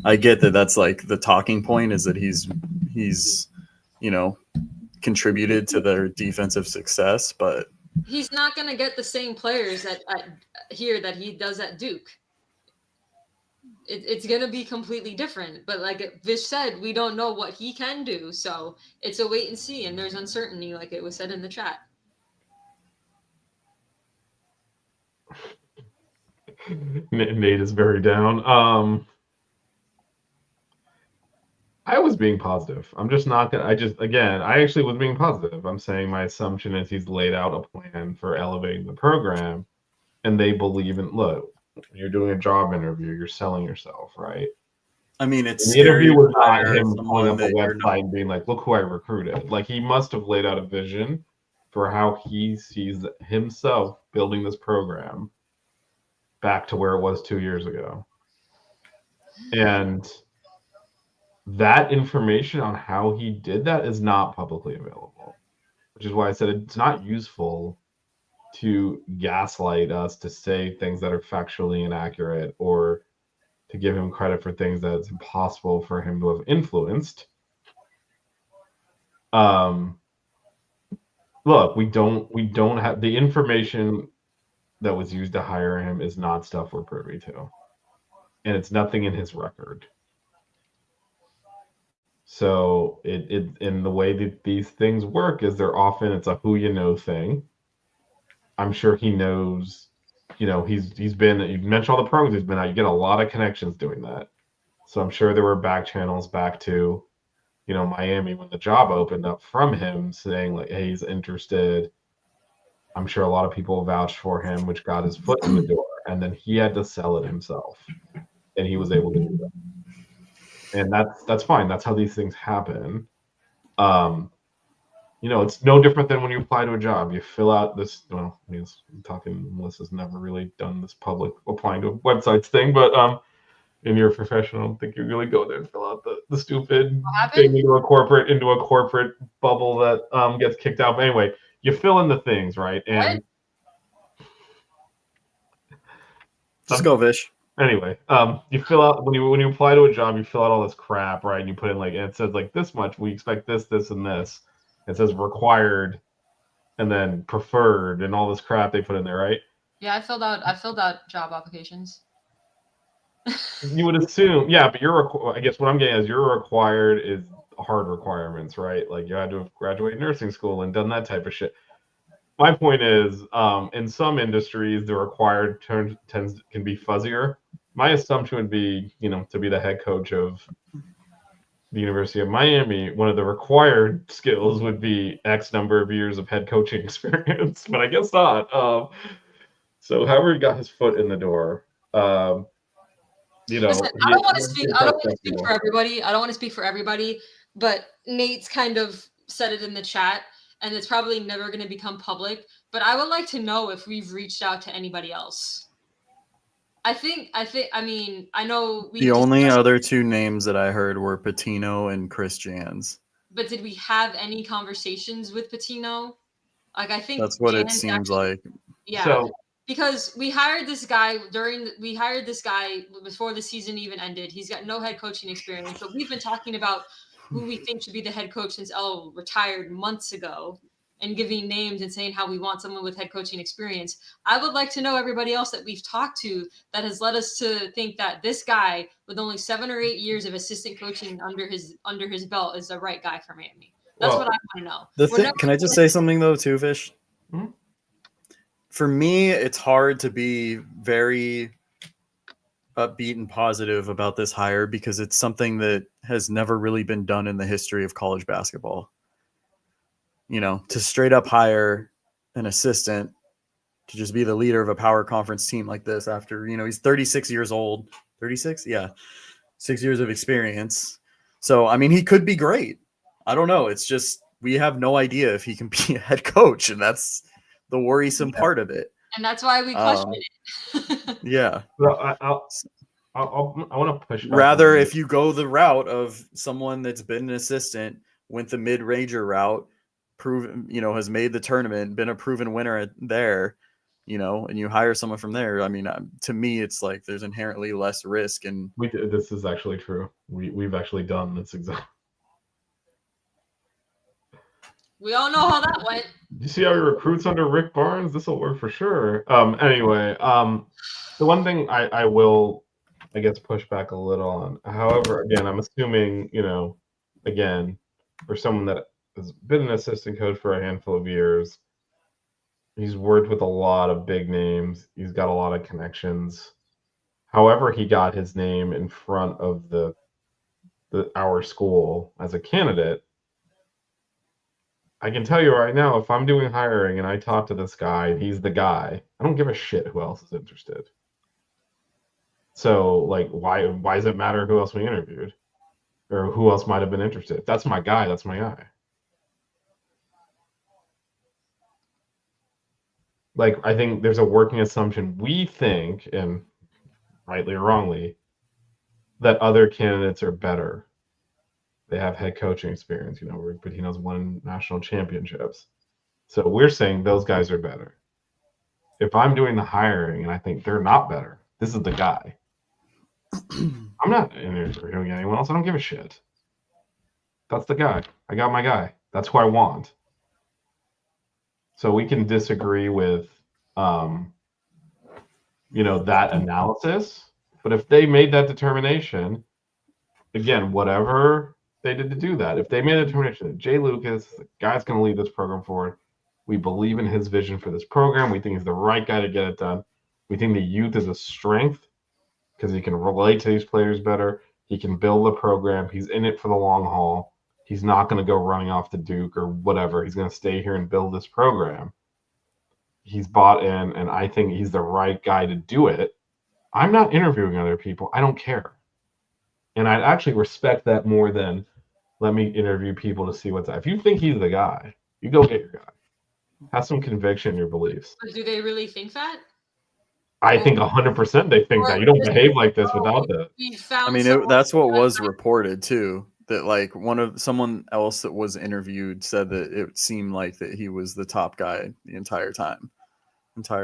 [SPEAKER 3] I get that that's like the talking point is that he's contributed to their defensive success, but
[SPEAKER 4] he's not going to get the same players at here that he does at Duke. It's going to be completely different. But like Vish said, we don't know what he can do. So it's a wait and see. And there's uncertainty, like it was said in the chat.
[SPEAKER 5] Nate is very down. I was being positive. I'm just not gonna. I actually was being positive. I'm saying my assumption is he's laid out a plan for elevating the program, and they believe in. Look, you're doing a job interview. You're selling yourself, right?
[SPEAKER 3] I mean, it's
[SPEAKER 5] the interview was not
[SPEAKER 3] hire
[SPEAKER 5] him pulling up a
[SPEAKER 3] someone
[SPEAKER 5] website and being like, "Look who I recruited." Like, he must have laid out a vision for how he sees himself building this program back to where it was 2 years ago, and that information on how he did that is not publicly available, which is why I said it's not useful to gaslight us, to say things that are factually inaccurate, or to give him credit for things that it's impossible for him to have influenced. Look, we don't have the information that was used to hire him is not stuff we're privy to, and it's nothing in his record. So it in the way that these things work is it's a who you know thing. I'm sure he knows, he's been, you mentioned all the programs he's been at, you get a lot of connections doing that. So I'm sure there were back channels back to, Miami, when the job opened up, from him saying like, hey, he's interested. I'm sure a lot of people vouched for him, which got his foot in the door, and then he had to sell it himself, and he was able to do that. And that's fine. That's how these things happen. It's no different than when you apply to a job. You fill out this. Well, I'm talking. Melissa's never really done this public applying to websites thing, but in your profession, I don't think you really go there and fill out the stupid thing into a corporate bubble that gets kicked out. But anyway, you fill in the things, right? And
[SPEAKER 3] just go, Vish.
[SPEAKER 5] Anyway, you fill out when you apply to a job, you fill out all this crap, right? And you put in and it says like this much. We expect this, this, and this. It says required, and then preferred, and all this crap they put in there, right?
[SPEAKER 4] Yeah, I filled out job applications.
[SPEAKER 5] You would assume, yeah, but I guess what I'm getting is your required is hard requirements, right? Like you had to have graduated nursing school and done that type of shit. My point is, in some industries, the required term can be fuzzier. My assumption would be, to be the head coach of the University of Miami, one of the required skills would be X number of years of head coaching experience, but I guess not. So however he got his foot in the door,
[SPEAKER 4] Listen, I don't want to speak for everybody. I don't want to speak for everybody, but Nate's kind of said it in the chat, and it's probably never going to become public. But I would like to know if we've reached out to anybody else. I mean, I know
[SPEAKER 3] the only other two names that I heard were Patino and Chris Jans.
[SPEAKER 4] But did we have any conversations with Patino? Like, I think
[SPEAKER 3] that's what it seems like.
[SPEAKER 4] Yeah. So, because we hired this guy before the season even ended. He's got no head coaching experience, but we've been talking about who we think should be the head coach since El retired months ago, and giving names and saying how we want someone with head coaching experience. I would like to know everybody else that we've talked to that has led us to think that this guy with only 7 or 8 years of assistant coaching under his belt is the right guy for Miami. That's what I want to know.
[SPEAKER 3] Can I just say something though too, Vish?
[SPEAKER 5] Mm-hmm.
[SPEAKER 3] For me, it's hard to be very upbeat and positive about this hire because it's something that has never really been done in the history of college basketball. To straight up hire an assistant to just be the leader of a power conference team like this after, he's 36 years old. 36? Yeah. 6 years of experience. So, I mean, he could be great. I don't know. It's just we have no idea if he can be a head coach, and that's the worrisome part of it.
[SPEAKER 4] And that's why we question it.
[SPEAKER 3] Yeah.
[SPEAKER 5] Well, I want to push.
[SPEAKER 3] Rather, if you go the route of someone that's been an assistant, went the mid-ranger route, proven, has made the tournament, been a proven winner there, and you hire someone from there. I mean, to me, it's like there's inherently less risk. And
[SPEAKER 5] this is actually true. We've actually done this exact.
[SPEAKER 4] We all know how that went.
[SPEAKER 5] You see how he recruits under Rick Barnes? This will work for sure. Anyway, the one thing I will, I guess, push back a little on. However, again, I'm assuming, again, for someone that has been an assistant coach for a handful of years, he's worked with a lot of big names. He's got a lot of connections. However, he got his name in front of our school as a candidate. I can tell you right now, if I'm doing hiring and I talk to this guy, he's the guy. I don't give a shit who else is interested. So, like, why does it matter who else we interviewed? Or who else might have been interested? If that's my guy, that's my guy. Like, I think there's a working assumption. We think, and rightly or wrongly, that other candidates are better. They have head coaching experience. Rick Pitino's won national championships. So we're saying those guys are better. If I'm doing the hiring and I think they're not better, this is the guy. I'm not interviewing anyone else. I don't give a shit. That's the guy. I got my guy. That's who I want. So we can disagree with, that analysis. But if they made that determination, again, whatever they did to do that, if they made a determination that Jay Lucas, the guy's going to lead this program forward, we believe in his vision for this program. We think he's the right guy to get it done. We think the youth is a strength because he can relate to these players better. He can build the program. He's in it for the long haul. He's not going to go running off to Duke or whatever. He's going to stay here and build this program. He's bought in, and I think he's the right guy to do it. I'm not interviewing other people. I don't care. And I actually respect that more than let me interview people to see what's up. If you think he's the guy, you go get your guy. Have some conviction in your beliefs.
[SPEAKER 4] But do they really think that?
[SPEAKER 5] I think 100% they think that. You don't behave like this without that.
[SPEAKER 4] We found
[SPEAKER 3] I mean,
[SPEAKER 4] someone
[SPEAKER 3] that's what
[SPEAKER 4] who
[SPEAKER 3] was
[SPEAKER 4] has-
[SPEAKER 3] reported too. That like someone else that was interviewed said that it seemed like that he was the top guy the entire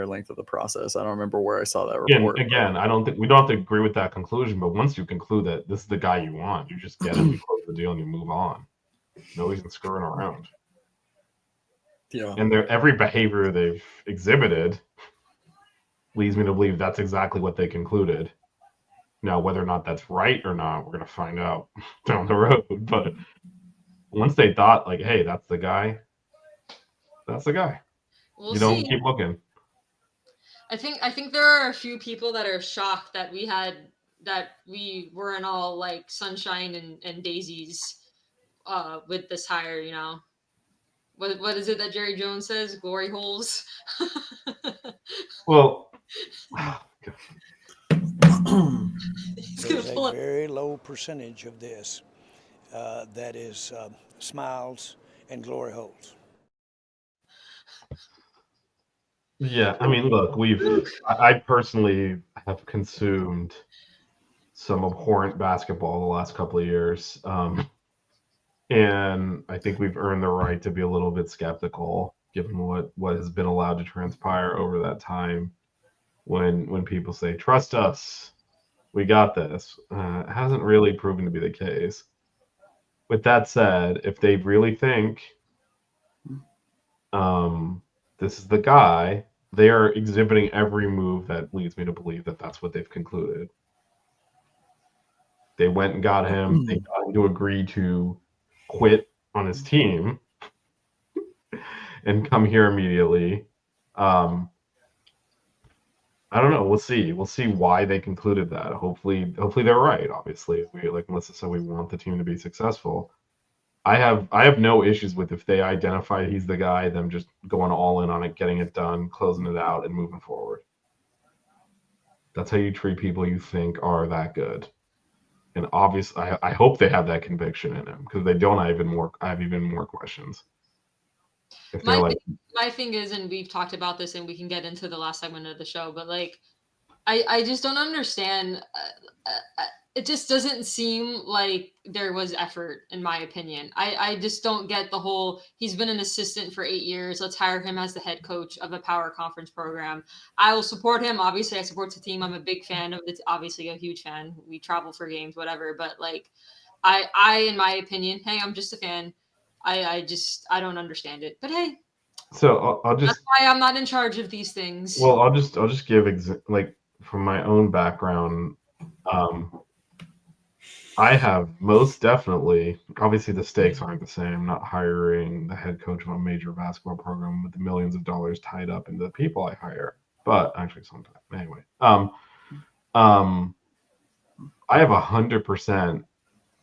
[SPEAKER 3] length of the process. I don't remember where I saw that report.
[SPEAKER 5] Again, I don't think we don't have to agree with that conclusion. But once you conclude that this is the guy you want, you just get him, you close the deal, and you move on. No reason screwing around.
[SPEAKER 3] Yeah.
[SPEAKER 5] And every behavior they've exhibited leads me to believe that's exactly what they concluded. Now, whether or not that's right or not, we're going to find out down the road. But once they thought, like, hey, that's the guy, that's the guy.
[SPEAKER 4] We'll
[SPEAKER 5] You don't
[SPEAKER 4] see.
[SPEAKER 5] keep looking.
[SPEAKER 4] I think there are a few people that are shocked that we weren't all like sunshine and daisies with this hire. You know, what is it that Jerry Jones says? Glory holes.
[SPEAKER 5] Well,
[SPEAKER 4] He's gonna
[SPEAKER 6] There's
[SPEAKER 4] pull
[SPEAKER 6] a
[SPEAKER 4] up.
[SPEAKER 6] very low percentage of this that is smiles and glory holes.
[SPEAKER 5] yeah, I mean, look, I personally have consumed some abhorrent basketball the last couple of years. And I think we've earned the right to be a little bit skeptical given what has been allowed to transpire over that time. When people say, trust us, we got this, it hasn't really proven to be the case. With that said, if they really think this is the guy, they are exhibiting every move that leads me to believe that that's what they've concluded. They went and got him. They got him to agree to quit on his team and come here immediately. I don't know. We'll see. We'll see why they concluded that. Hopefully they're right. Obviously, like Melissa said, we want the team to be successful. I have no issues with if they identify he's the guy, them just going all in on it, getting it done, closing it out, and moving forward. That's how you treat people you think are that good. And obviously, I hope they have that conviction in them, because if they don't, I have even more questions. If they're
[SPEAKER 4] My thing is, and we've talked about this, and we can get into the last segment of the show, but like, I just don't understand. It just doesn't seem like there was effort, in my opinion. I just don't get the whole, he's been an assistant for 8 years. Let's hire him as the head coach of a power conference program. I will support him. Obviously, I support the team. I'm a big fan of it. Obviously, a huge fan. We travel for games, whatever. But like, I, in my opinion, hey, I'm just a fan. I don't understand it. But hey,
[SPEAKER 5] so I'll just.
[SPEAKER 4] that's why I'm not in charge of these things.
[SPEAKER 5] Well, I'll just give like from my own background. I have most definitely, obviously the stakes aren't the same. I'm not hiring the head coach of a major basketball program with the millions of dollars tied up in the people I hire. But actually sometimes anyway. I have 100%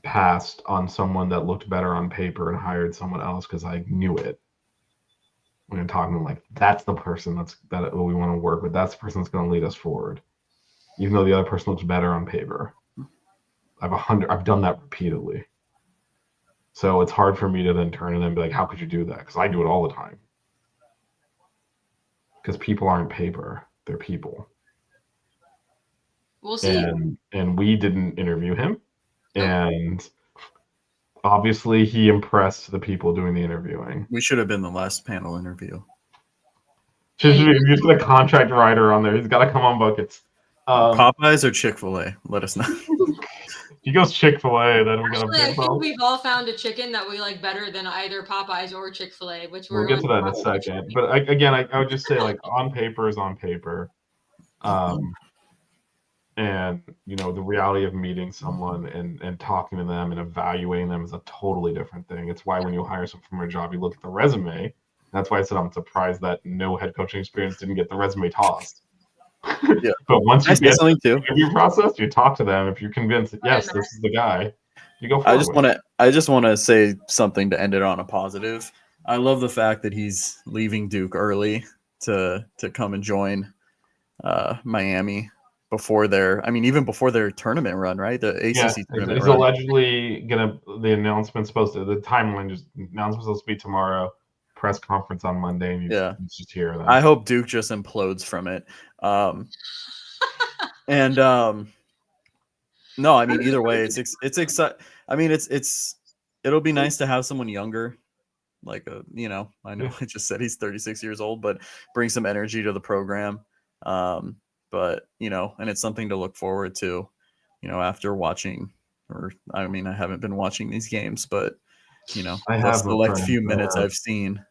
[SPEAKER 5] passed on someone that looked better on paper and hired someone else because I knew it. When I'm talking to them, like, that's the person that we want to work with. That's the person that's going to lead us forward. Even though the other person looks better on paper. I've done that repeatedly. So it's hard for me to then turn to them and be like, how could you do that? Because I do it all the time. Because people aren't paper, they're people.
[SPEAKER 4] We'll see.
[SPEAKER 5] And we didn't interview him. And obviously he impressed the people doing the interviewing.
[SPEAKER 3] We should have been the last panel interview.
[SPEAKER 5] Just put a contract writer on there. He's got to come on buckets.
[SPEAKER 3] Popeyes or Chick-fil-A? Let us know.
[SPEAKER 5] He goes Chick-fil-A, then we got
[SPEAKER 4] Actually, I
[SPEAKER 5] to
[SPEAKER 4] think we've all found a chicken that we like better than either Popeyes or Chick-fil-A, which
[SPEAKER 5] We'll get to that in a second. But I would just say, like, on paper is on paper. And, you know, the reality of meeting someone and talking to them and evaluating them is a totally different thing. It's why when you hire someone from a job, you look at the resume. That's why I said I'm surprised that no head coaching experience didn't get the resume tossed.
[SPEAKER 3] Yeah.
[SPEAKER 5] But once
[SPEAKER 3] I
[SPEAKER 5] you
[SPEAKER 3] say
[SPEAKER 5] get
[SPEAKER 3] something too.
[SPEAKER 5] the interview process, you talk to them. If you're convinced that, yes, this is the guy, You go
[SPEAKER 3] I
[SPEAKER 5] forward.
[SPEAKER 3] just want to say something to end it on a positive. I love the fact that he's leaving Duke early to come and join Miami before even before their tournament run, right? The ACC
[SPEAKER 5] Yeah,
[SPEAKER 3] tournament
[SPEAKER 5] it's
[SPEAKER 3] run.
[SPEAKER 5] allegedly the announcement's supposed to, the timeline just, announcement's supposed to be tomorrow, press conference on Monday, and
[SPEAKER 3] Yeah.
[SPEAKER 5] you just hear that.
[SPEAKER 3] I hope Duke just implodes from it. No, I mean either way, it's exciting. I mean it'll be nice to have someone younger, like I know
[SPEAKER 5] Yeah.
[SPEAKER 3] I just said he's 36 years old, but bring some energy to the program. But and it's something to look forward to, after watching, or I mean I haven't been watching these games, but
[SPEAKER 5] I
[SPEAKER 3] the
[SPEAKER 5] have, my
[SPEAKER 3] select
[SPEAKER 5] friend.
[SPEAKER 3] few minutes I've seen.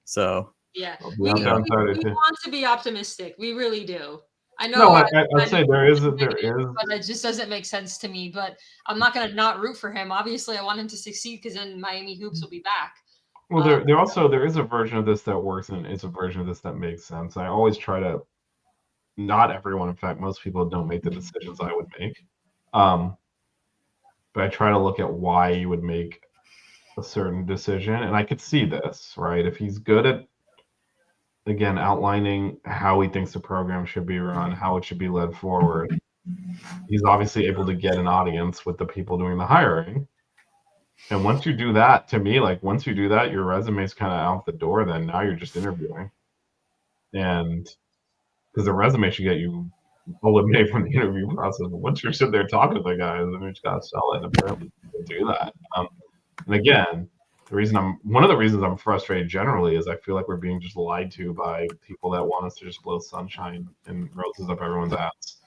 [SPEAKER 3] So
[SPEAKER 4] Yeah,
[SPEAKER 5] I'll
[SPEAKER 4] we,
[SPEAKER 5] be out
[SPEAKER 4] we,
[SPEAKER 5] there on
[SPEAKER 4] we
[SPEAKER 5] Saturday too.
[SPEAKER 4] want to be optimistic. We really do. I know.
[SPEAKER 5] No,
[SPEAKER 4] I
[SPEAKER 5] I'd say
[SPEAKER 4] know
[SPEAKER 5] there is,
[SPEAKER 4] it's
[SPEAKER 5] there
[SPEAKER 4] negative,
[SPEAKER 5] is.
[SPEAKER 4] but it just doesn't make sense to me. But I'm not gonna not root for him. Obviously, I want him to succeed because then Miami hoops will be back.
[SPEAKER 5] Well, there is a version of this that works, and it's a version of this that makes sense. I always try to, not everyone, in fact, most people don't make the decisions I would make. But I try to look at why you would make a certain decision, and I could see this, right? If he's good at, again, outlining how he thinks the program should be run, how it should be led forward, he's obviously able to get an audience with the people doing the hiring. And once you do that, to me, like once you do that, your resume's kind of out the door. Then now you're just interviewing, and because the resume should get you eliminated from the interview process. But once you're sitting there talking to the guys, then you just gotta sell it. And apparently, you can do that. And again, one of the reasons I'm frustrated generally is I feel like we're being just lied to by people that want us to just blow sunshine and roses up everyone's ass,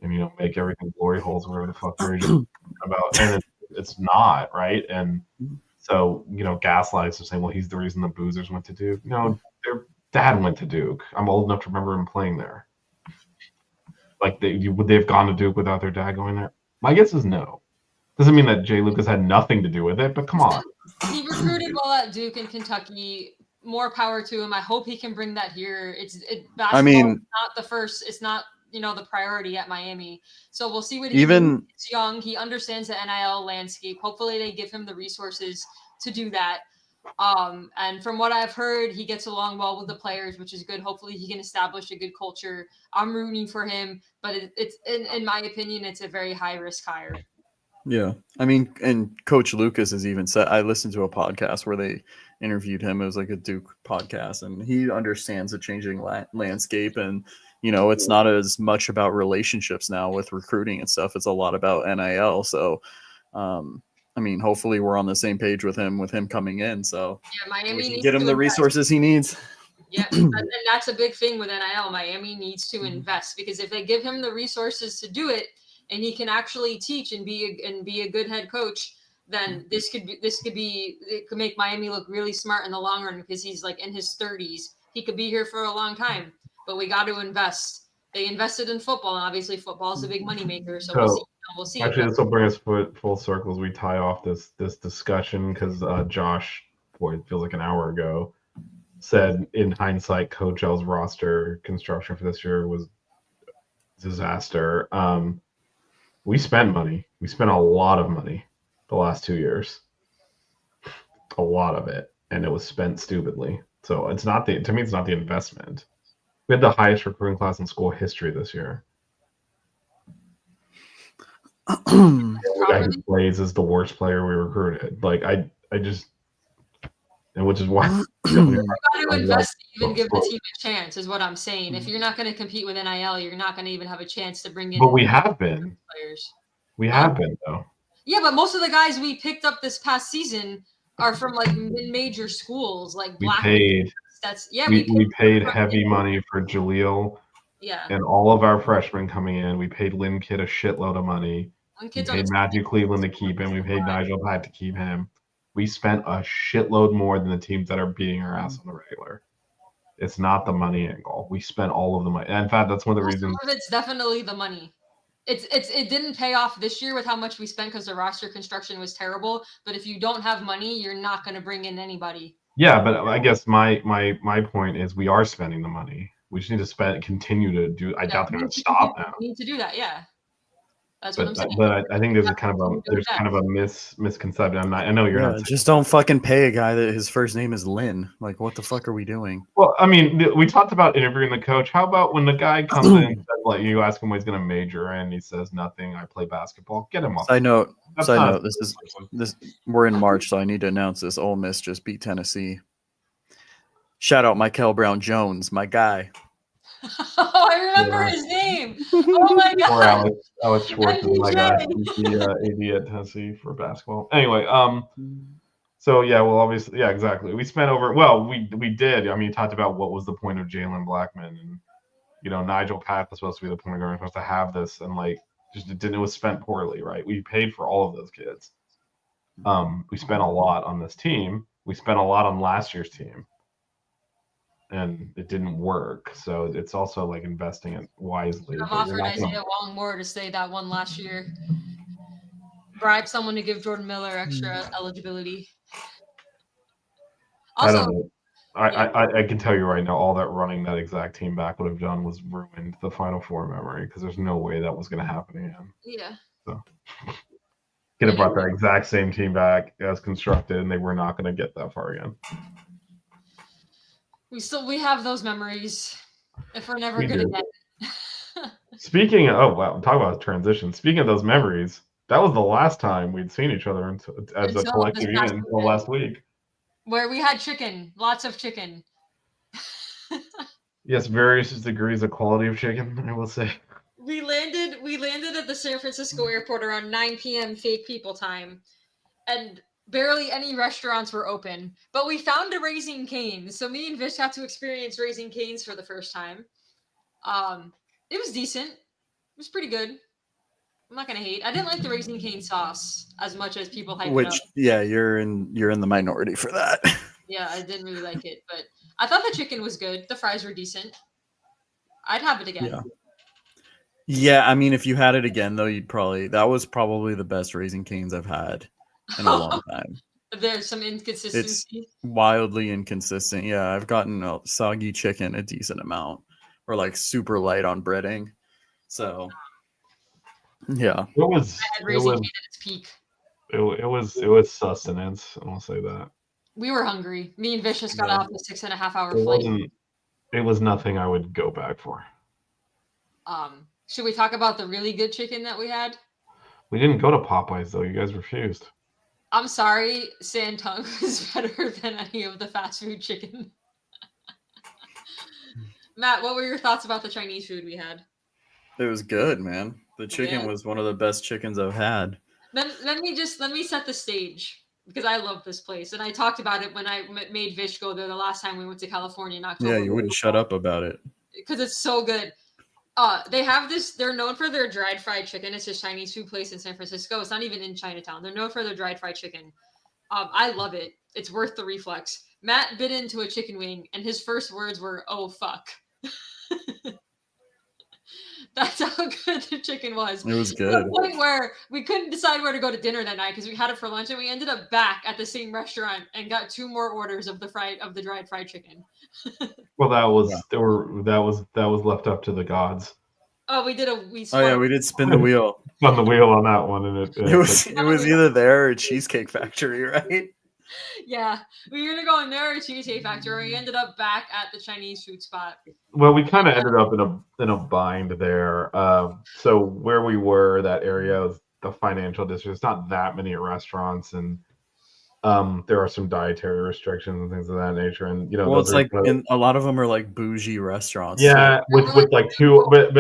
[SPEAKER 5] and make everything glory holes, whatever the fuck they're just about. And it's not, right? And so gaslights are saying, well, he's the reason the boozers went to Duke. No, their dad went to Duke. I'm old enough to remember him playing there. Like would they have gone to Duke without their dad going there? My guess is no. Doesn't mean that Jay Lucas had nothing to do with it, but come on.
[SPEAKER 4] He recruited well at Duke and Kentucky. More power to him. I hope he can bring that here. Basketball is not the first. It's not the priority at Miami. So we'll see what he does. He's young. He understands the NIL landscape. Hopefully they give him the resources to do that. And from what I've heard, he gets along well with the players, which is good. Hopefully he can establish a good culture. I'm rooting for him, but it's in my opinion, it's a very high risk hire.
[SPEAKER 3] Yeah. I mean, and Coach Lucas has even said, I listened to a podcast where they interviewed him. It was like a Duke podcast, and he understands the changing landscape. And, it's not as much about relationships now with recruiting and stuff. It's a lot about NIL. So, I mean, hopefully we're on the same page with him coming in. So
[SPEAKER 4] yeah, Miami needs
[SPEAKER 3] get him the resources he needs.
[SPEAKER 4] Yeah, and that's a big thing with NIL. Miami needs to invest, because if they give him the resources to do it, and he can actually teach and be a good head coach, then it could make Miami look really smart in the long run, because he's like in his 30s. He could be here for a long time, but we got to invest. They invested in football, and obviously football is a big moneymaker. So we'll see.
[SPEAKER 5] Actually, this will bring us full circle as we tie off this discussion, because Josh, it feels like an hour ago, said in hindsight, Coach L's roster construction for this year was a disaster. We spent money. We spent a lot of money the last 2 years. A lot of it. And it was spent stupidly. So to me, it's not the investment. We had the highest recruiting class in school history this year. The guy who plays is the worst player we recruited. Like which is why
[SPEAKER 4] you got to invest to even give the team a chance, is what I'm saying. If you're not going to compete with NIL, you're not going to even have a chance to bring in.
[SPEAKER 5] But we have been
[SPEAKER 4] players.
[SPEAKER 5] We have been though.
[SPEAKER 4] Yeah, but most of the guys we picked up this past season are from like mid-major schools, like
[SPEAKER 5] we paid heavy money for Jaleel.
[SPEAKER 4] Yeah.
[SPEAKER 5] And all of our freshmen coming in, we paid Lynn Kidd a shitload of money. We paid Matthew Cleveland to keep him. We paid Nigel Pack to keep him. We spent a shitload more than the teams that are beating our ass on the regular. It's not the money angle. We spent all of the money. And in fact, that's one of the reasons.
[SPEAKER 4] Some of it's definitely the money. It didn't pay off this year with how much we spent, because the roster construction was terrible. But if you don't have money, you're not going to bring in anybody.
[SPEAKER 5] Yeah, but I guess my point is we are spending the money. We just need to continue to do. I doubt they're going to stop now.
[SPEAKER 4] We need to do that, yeah. That's what I'm saying.
[SPEAKER 5] But I think there's kind of a misconception. I know you're
[SPEAKER 3] Yeah,
[SPEAKER 5] not.
[SPEAKER 3] just don't fucking pay a guy that his first name is Lynn. Like, what the fuck are we doing?
[SPEAKER 5] Well, I mean, we talked about interviewing the coach. How about when the guy comes in and says, like, you ask him what he's going to major in, he says nothing. I play basketball. Get him off.
[SPEAKER 3] Side note.
[SPEAKER 5] That's
[SPEAKER 3] Side
[SPEAKER 5] not
[SPEAKER 3] note. This. We're in March, so I need to announce this. Ole Miss just beat Tennessee. Shout out Michael Brown Jones, my guy.
[SPEAKER 4] Oh, I remember his name. Oh my
[SPEAKER 5] Poor
[SPEAKER 4] god.
[SPEAKER 5] Alex Schwartz is my guy.
[SPEAKER 4] MPJ.
[SPEAKER 5] He's the AD at Tennessee for basketball. Anyway, so yeah, well, obviously, yeah, exactly. We spent over. Well, we did. I mean, you talked about what was the point of Jalen Blackman, and Nigel Pack was supposed to be the point guard, supposed to have this, and like just it was spent poorly, right? We paid for all of those kids. We spent a lot on this team. We spent a lot on last year's team. And it didn't work, so it's also like investing it wisely.
[SPEAKER 4] I've offered Isaiah Wong-Moore to stay that one last year. Bribe someone to give Jordan Miller extra eligibility.
[SPEAKER 5] I
[SPEAKER 4] Also,
[SPEAKER 5] don't know. I can tell you right now, all that running that exact team back would have done was ruined the Final Four memory because there's no way that was going to happen again.
[SPEAKER 4] yeah.
[SPEAKER 5] So could have brought that exact same team back as constructed, and they were not going to get that far again.
[SPEAKER 4] We have those memories. If we're never
[SPEAKER 5] We
[SPEAKER 4] good
[SPEAKER 5] do.
[SPEAKER 4] again.
[SPEAKER 5] Speaking of, talk about transition. Speaking of those memories, that was the last time we'd seen each other as a
[SPEAKER 4] Until
[SPEAKER 5] collective
[SPEAKER 4] this past
[SPEAKER 5] unit until
[SPEAKER 4] weekend.
[SPEAKER 5] last week.
[SPEAKER 4] Where we had chicken, lots of chicken.
[SPEAKER 5] Yes, various degrees of quality of chicken, I will say.
[SPEAKER 4] We landed at the San Francisco airport around 9 p.m. fake people time, and barely any restaurants were open. But we found a Raising Cane's, so me and Vish got to experience Raising Cane's for the first time. It was decent. It was pretty good. I'm not gonna hate. I didn't like the Raising Cane sauce as much as people hype it up.
[SPEAKER 3] Yeah, you're in the minority for that.
[SPEAKER 4] Yeah, I didn't really like it, but I thought the chicken was good. The fries were decent. I'd have it again.
[SPEAKER 3] Yeah. Yeah, I mean, if you had it again, though, that was probably the best Raising Cane's I've had in a long time.
[SPEAKER 4] There's some inconsistency.
[SPEAKER 3] It's wildly inconsistent. Yeah, I've gotten a soggy chicken a decent amount, or like super light on breading. So, yeah,
[SPEAKER 5] It was
[SPEAKER 4] I had Raising Cane at its peak.
[SPEAKER 5] it was sustenance. I'll say that.
[SPEAKER 4] We were hungry. Me and Vish just got off the 6.5 hour
[SPEAKER 5] It
[SPEAKER 4] flight.
[SPEAKER 5] wasn't. It was nothing I would go back for.
[SPEAKER 4] Should we talk about the really good chicken that we had?
[SPEAKER 5] We didn't go to Popeyes though. You guys refused.
[SPEAKER 4] I'm sorry, Santung was better than any of the fast food chicken. Matt, what were your thoughts about the Chinese food we had?
[SPEAKER 3] it was good, man. The chicken
[SPEAKER 4] Yeah.
[SPEAKER 3] was one of the best chickens I've had.
[SPEAKER 4] Then let me set the stage because I love this place and I talked about it when I made Vish go there the last time we went to California in October.
[SPEAKER 3] Yeah, you wouldn't shut up about it.
[SPEAKER 4] Because it's so good. They have this. They're known for their dried fried chicken. It's a Chinese food place in San Francisco. It's not even in Chinatown. They're known for their dried fried chicken. I love it. It's worth the reflex. Matt bit into a chicken wing, and his first words were, "Oh fuck." That's how good the chicken was.
[SPEAKER 3] It was
[SPEAKER 4] To
[SPEAKER 3] good.
[SPEAKER 4] the point where we couldn't decide where to go to dinner that night because we had it for lunch, and we ended up back at the same restaurant and got 2 more orders of the dried fried chicken.
[SPEAKER 5] Well, that was left up to the gods.
[SPEAKER 4] Oh, we
[SPEAKER 3] Oh yeah, we did spin the wheel.
[SPEAKER 5] On the wheel on that one, and
[SPEAKER 3] It was either there or Cheesecake Factory, right?
[SPEAKER 4] Yeah, we were gonna go in there or Cheesecake Factory. We ended up back at the Chinese food spot.
[SPEAKER 5] Well, we kind of ended up in a bind there. So where we were, that area was the financial district. It's not that many restaurants, and there are some dietary restrictions and things of that nature. And
[SPEAKER 3] Well,
[SPEAKER 5] those
[SPEAKER 3] it's
[SPEAKER 5] are
[SPEAKER 3] like
[SPEAKER 5] kind of-
[SPEAKER 3] a lot of them are like bougie restaurants.
[SPEAKER 5] yeah,
[SPEAKER 4] We're
[SPEAKER 5] with
[SPEAKER 4] like-
[SPEAKER 5] like two, but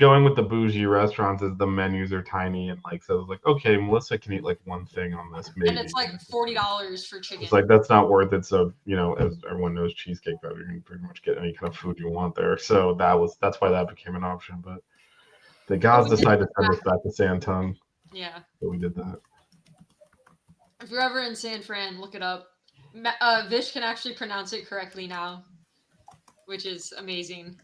[SPEAKER 5] going with the bougie restaurants is the menus are tiny and like so. It's like okay, Melissa can eat like one thing on this, maybe.
[SPEAKER 4] And it's like $40 for chicken.
[SPEAKER 5] It's like that's not worth it. So as everyone knows, Cheesecake Factory, you can pretty much get any kind of food you want there. So that's why that became an option. But the gods
[SPEAKER 4] we did
[SPEAKER 5] decided to
[SPEAKER 4] go
[SPEAKER 5] send us back to Santung,
[SPEAKER 4] Yeah.
[SPEAKER 5] so we did that.
[SPEAKER 4] If you're ever in San Fran, look it up. Vish can actually pronounce it correctly now, which is amazing.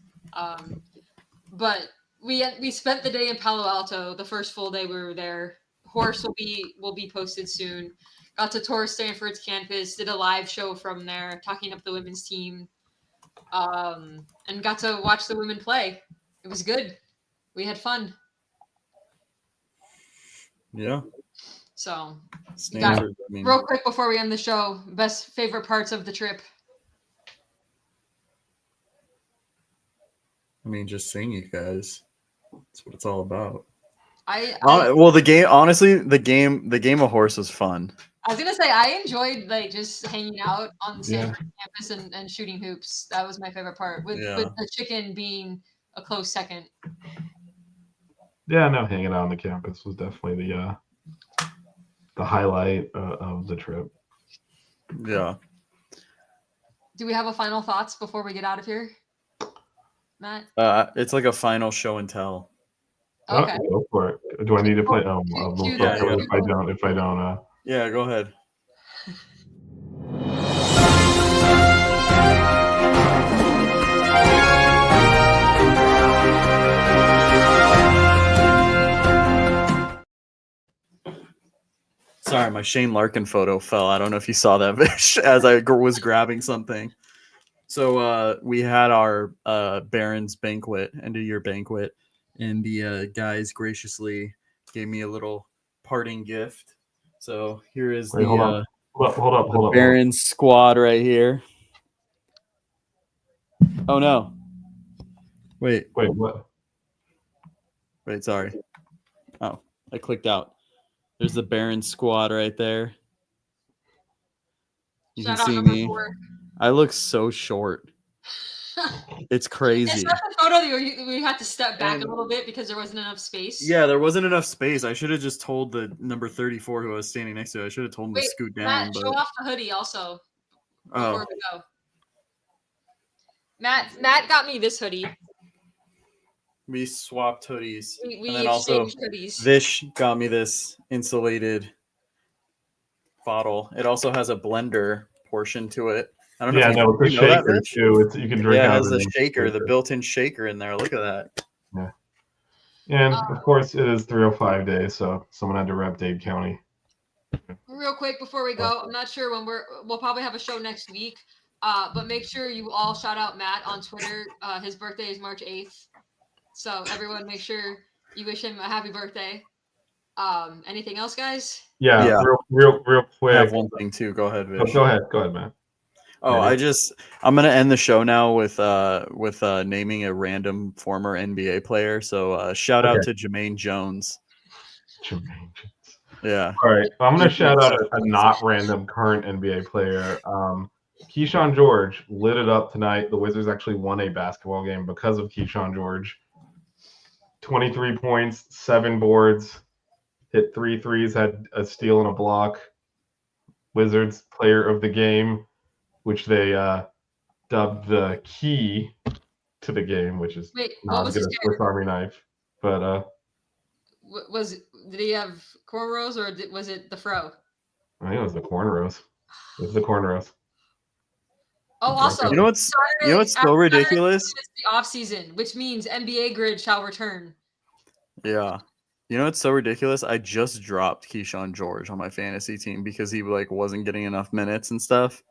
[SPEAKER 4] But we spent the day in Palo Alto. The first full day we were there. Horse will be posted soon. Got to tour Stanford's campus. Did a live show from there, talking up the women's team, and got to watch the women play. It was good. We had fun.
[SPEAKER 3] Yeah.
[SPEAKER 4] So,
[SPEAKER 3] Stanford, I mean,
[SPEAKER 4] real quick before we end the show, best favorite parts of the trip.
[SPEAKER 3] just seeing you guys. That's what it's all about.
[SPEAKER 4] I
[SPEAKER 3] Well, the game, honestly, the game of horse was fun.
[SPEAKER 4] was gonna say I enjoyed like just hanging out on the
[SPEAKER 5] Yeah.
[SPEAKER 4] Stanford campus and shooting hoops. That was my favorite part. With
[SPEAKER 3] Yeah.
[SPEAKER 4] the chicken being a close second.
[SPEAKER 5] Yeah, no, hanging out on the campus was definitely the highlight of the trip.
[SPEAKER 3] Yeah.
[SPEAKER 4] Do we have a final thoughts before we get out of here, Matt?
[SPEAKER 3] It's like a final show and tell.
[SPEAKER 4] Okay.
[SPEAKER 5] Go for it. Do I need to play?
[SPEAKER 4] Cue
[SPEAKER 5] We'll
[SPEAKER 4] the-
[SPEAKER 5] talk about it if I don't.
[SPEAKER 3] Yeah, go ahead. Sorry, my Shane Larkin photo fell. I don't know if you saw that, Vish, as I was grabbing something. So we had our Barron's banquet, end of year banquet, and the guys graciously gave me a little parting gift. So here is
[SPEAKER 5] Wait, hold up.
[SPEAKER 3] Barron's squad right here. Oh no! Wait,
[SPEAKER 5] What?
[SPEAKER 3] sorry. Oh, I clicked out. There's the Barron's squad right there. You
[SPEAKER 4] Shout
[SPEAKER 3] can
[SPEAKER 4] out
[SPEAKER 3] see
[SPEAKER 4] number
[SPEAKER 3] me.
[SPEAKER 4] 4.
[SPEAKER 3] I look so short. It's crazy.
[SPEAKER 4] Is that the photo where you had to step back
[SPEAKER 3] And-
[SPEAKER 4] a little bit because there wasn't enough space?
[SPEAKER 3] Yeah, there wasn't enough space. I should have just told the number 34 who I was standing next to. I should have told him
[SPEAKER 4] Wait,
[SPEAKER 3] to scoot down.
[SPEAKER 4] Matt,
[SPEAKER 3] But
[SPEAKER 4] show off the hoodie also before
[SPEAKER 3] oh,
[SPEAKER 4] we go. Matt got me this hoodie.
[SPEAKER 3] we swapped hoodies.
[SPEAKER 4] We
[SPEAKER 3] And then also,
[SPEAKER 4] exchanged hoodies.
[SPEAKER 3] Vish got me this insulated bottle. It also has a blender portion to it. I don't know
[SPEAKER 5] Yeah,
[SPEAKER 3] if
[SPEAKER 5] no, it's a
[SPEAKER 3] you know that,
[SPEAKER 5] shaker
[SPEAKER 3] Vish?
[SPEAKER 5] too. You can drink
[SPEAKER 3] Yeah, it
[SPEAKER 5] out
[SPEAKER 3] has
[SPEAKER 5] of
[SPEAKER 3] the
[SPEAKER 5] it.
[SPEAKER 3] shaker, the built-in shaker in there. Look at that.
[SPEAKER 5] And of course, it is 305 days, so someone had to rep Dade County.
[SPEAKER 4] Real quick before we go, I'm not sure when we'll probably have a show next week. But make sure you all shout out Matt on Twitter. His birthday is March 8th. So everyone make sure you wish him a happy birthday. Anything else, guys?
[SPEAKER 5] Yeah,
[SPEAKER 3] Yeah.
[SPEAKER 5] real
[SPEAKER 3] I
[SPEAKER 5] quick.
[SPEAKER 3] have one thing too. Go ahead, Vish.
[SPEAKER 5] Go ahead, man.
[SPEAKER 3] Oh,
[SPEAKER 5] Maybe.
[SPEAKER 3] I'm gonna end the show now with naming a random former NBA player. So shout out to Jermaine Jones.
[SPEAKER 5] Jermaine.
[SPEAKER 3] Yeah.
[SPEAKER 5] All right, I'm gonna shout out a not random current NBA player. Keyshawn George lit it up tonight. The Wizards actually won a basketball game because of Keyshawn George. 23 points, 7 boards, hit 3 threes, had a steal and a block. Wizards player of the game, which they dubbed the key to the game, which is
[SPEAKER 4] Wait, what
[SPEAKER 5] not
[SPEAKER 4] was
[SPEAKER 5] good
[SPEAKER 4] his
[SPEAKER 5] a Swiss Army knife. But
[SPEAKER 4] did he have cornrows or was it the fro?
[SPEAKER 5] I think it was the cornrows. It was the cornrows.
[SPEAKER 4] Oh, also,
[SPEAKER 3] You know what's so ridiculous?
[SPEAKER 4] It's the off season, which means NBA Grid shall return.
[SPEAKER 3] Yeah. You know what's so ridiculous? I just dropped Keyshawn George on my fantasy team because he wasn't getting enough minutes and stuff.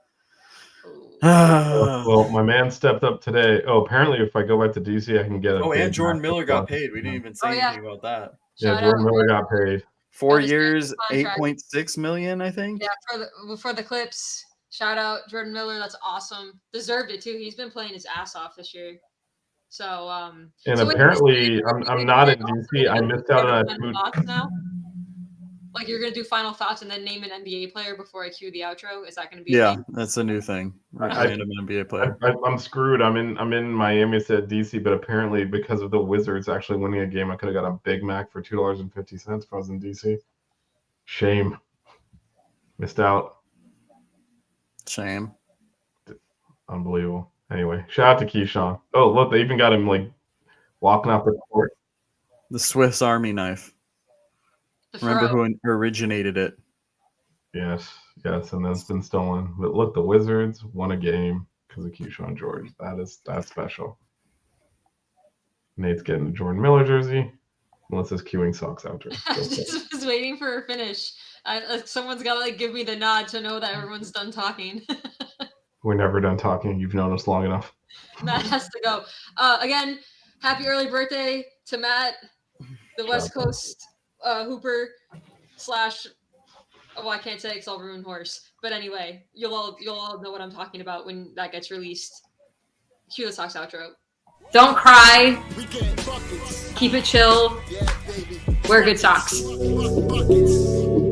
[SPEAKER 5] Well, my man stepped up today. Oh, apparently, if I go back to DC, I can get it.
[SPEAKER 3] Oh, and Jordan Miller got paid. We didn't even say
[SPEAKER 4] yeah.
[SPEAKER 3] anything about that.
[SPEAKER 5] Yeah,
[SPEAKER 4] Shout
[SPEAKER 5] Jordan
[SPEAKER 4] out.
[SPEAKER 5] Miller got paid.
[SPEAKER 3] 4
[SPEAKER 4] his
[SPEAKER 3] years,
[SPEAKER 4] contract.
[SPEAKER 3] 8.6 million, I think.
[SPEAKER 4] Yeah, for the Clips. Shout out Jordan Miller. That's awesome. Deserved it too. He's been playing his ass off this year. So
[SPEAKER 5] And
[SPEAKER 4] so
[SPEAKER 5] apparently,
[SPEAKER 4] wait,
[SPEAKER 5] I'm not in DC. I missed out on
[SPEAKER 4] final thoughts now. Like you're gonna do final thoughts and then name an NBA player before I cue the outro. Is that gonna be?
[SPEAKER 3] Yeah, that's a new thing. Random NBA player.
[SPEAKER 5] I'm screwed. I'm in Miami instead of DC, but apparently because of the Wizards actually winning a game, I could have got a Big Mac for $2.50 if I was in DC. Shame. Missed out.
[SPEAKER 3] Shame.
[SPEAKER 5] Unbelievable. Anyway, shout out to Keyshawn. Oh, look, they even got him walking off the court.
[SPEAKER 3] The Swiss Army knife.
[SPEAKER 4] The
[SPEAKER 3] Remember
[SPEAKER 4] Fro.
[SPEAKER 3] who originated it?
[SPEAKER 5] Yes, and then it's been stolen. But look, the Wizards won a game because of Keyshawn George. That's special. Nate's getting a Jordan Miller jersey. Melissa's queuing socks outro.
[SPEAKER 4] I just was waiting for her finish. Someone's got to give me the nod to know that everyone's done talking.
[SPEAKER 5] We're never done talking. You've known us long enough.
[SPEAKER 4] Matt has to go. Again, happy early birthday to Matt, the West Coast Hooper slash. Well, I can't say it's all Ruin Horse, but anyway, you'll all know what I'm talking about when that gets released. Cue the Sox outro.
[SPEAKER 7] Don't cry.
[SPEAKER 2] We get buckets.
[SPEAKER 7] Keep it chill.
[SPEAKER 2] Yeah, baby.
[SPEAKER 7] Wear good socks.
[SPEAKER 2] Buckets.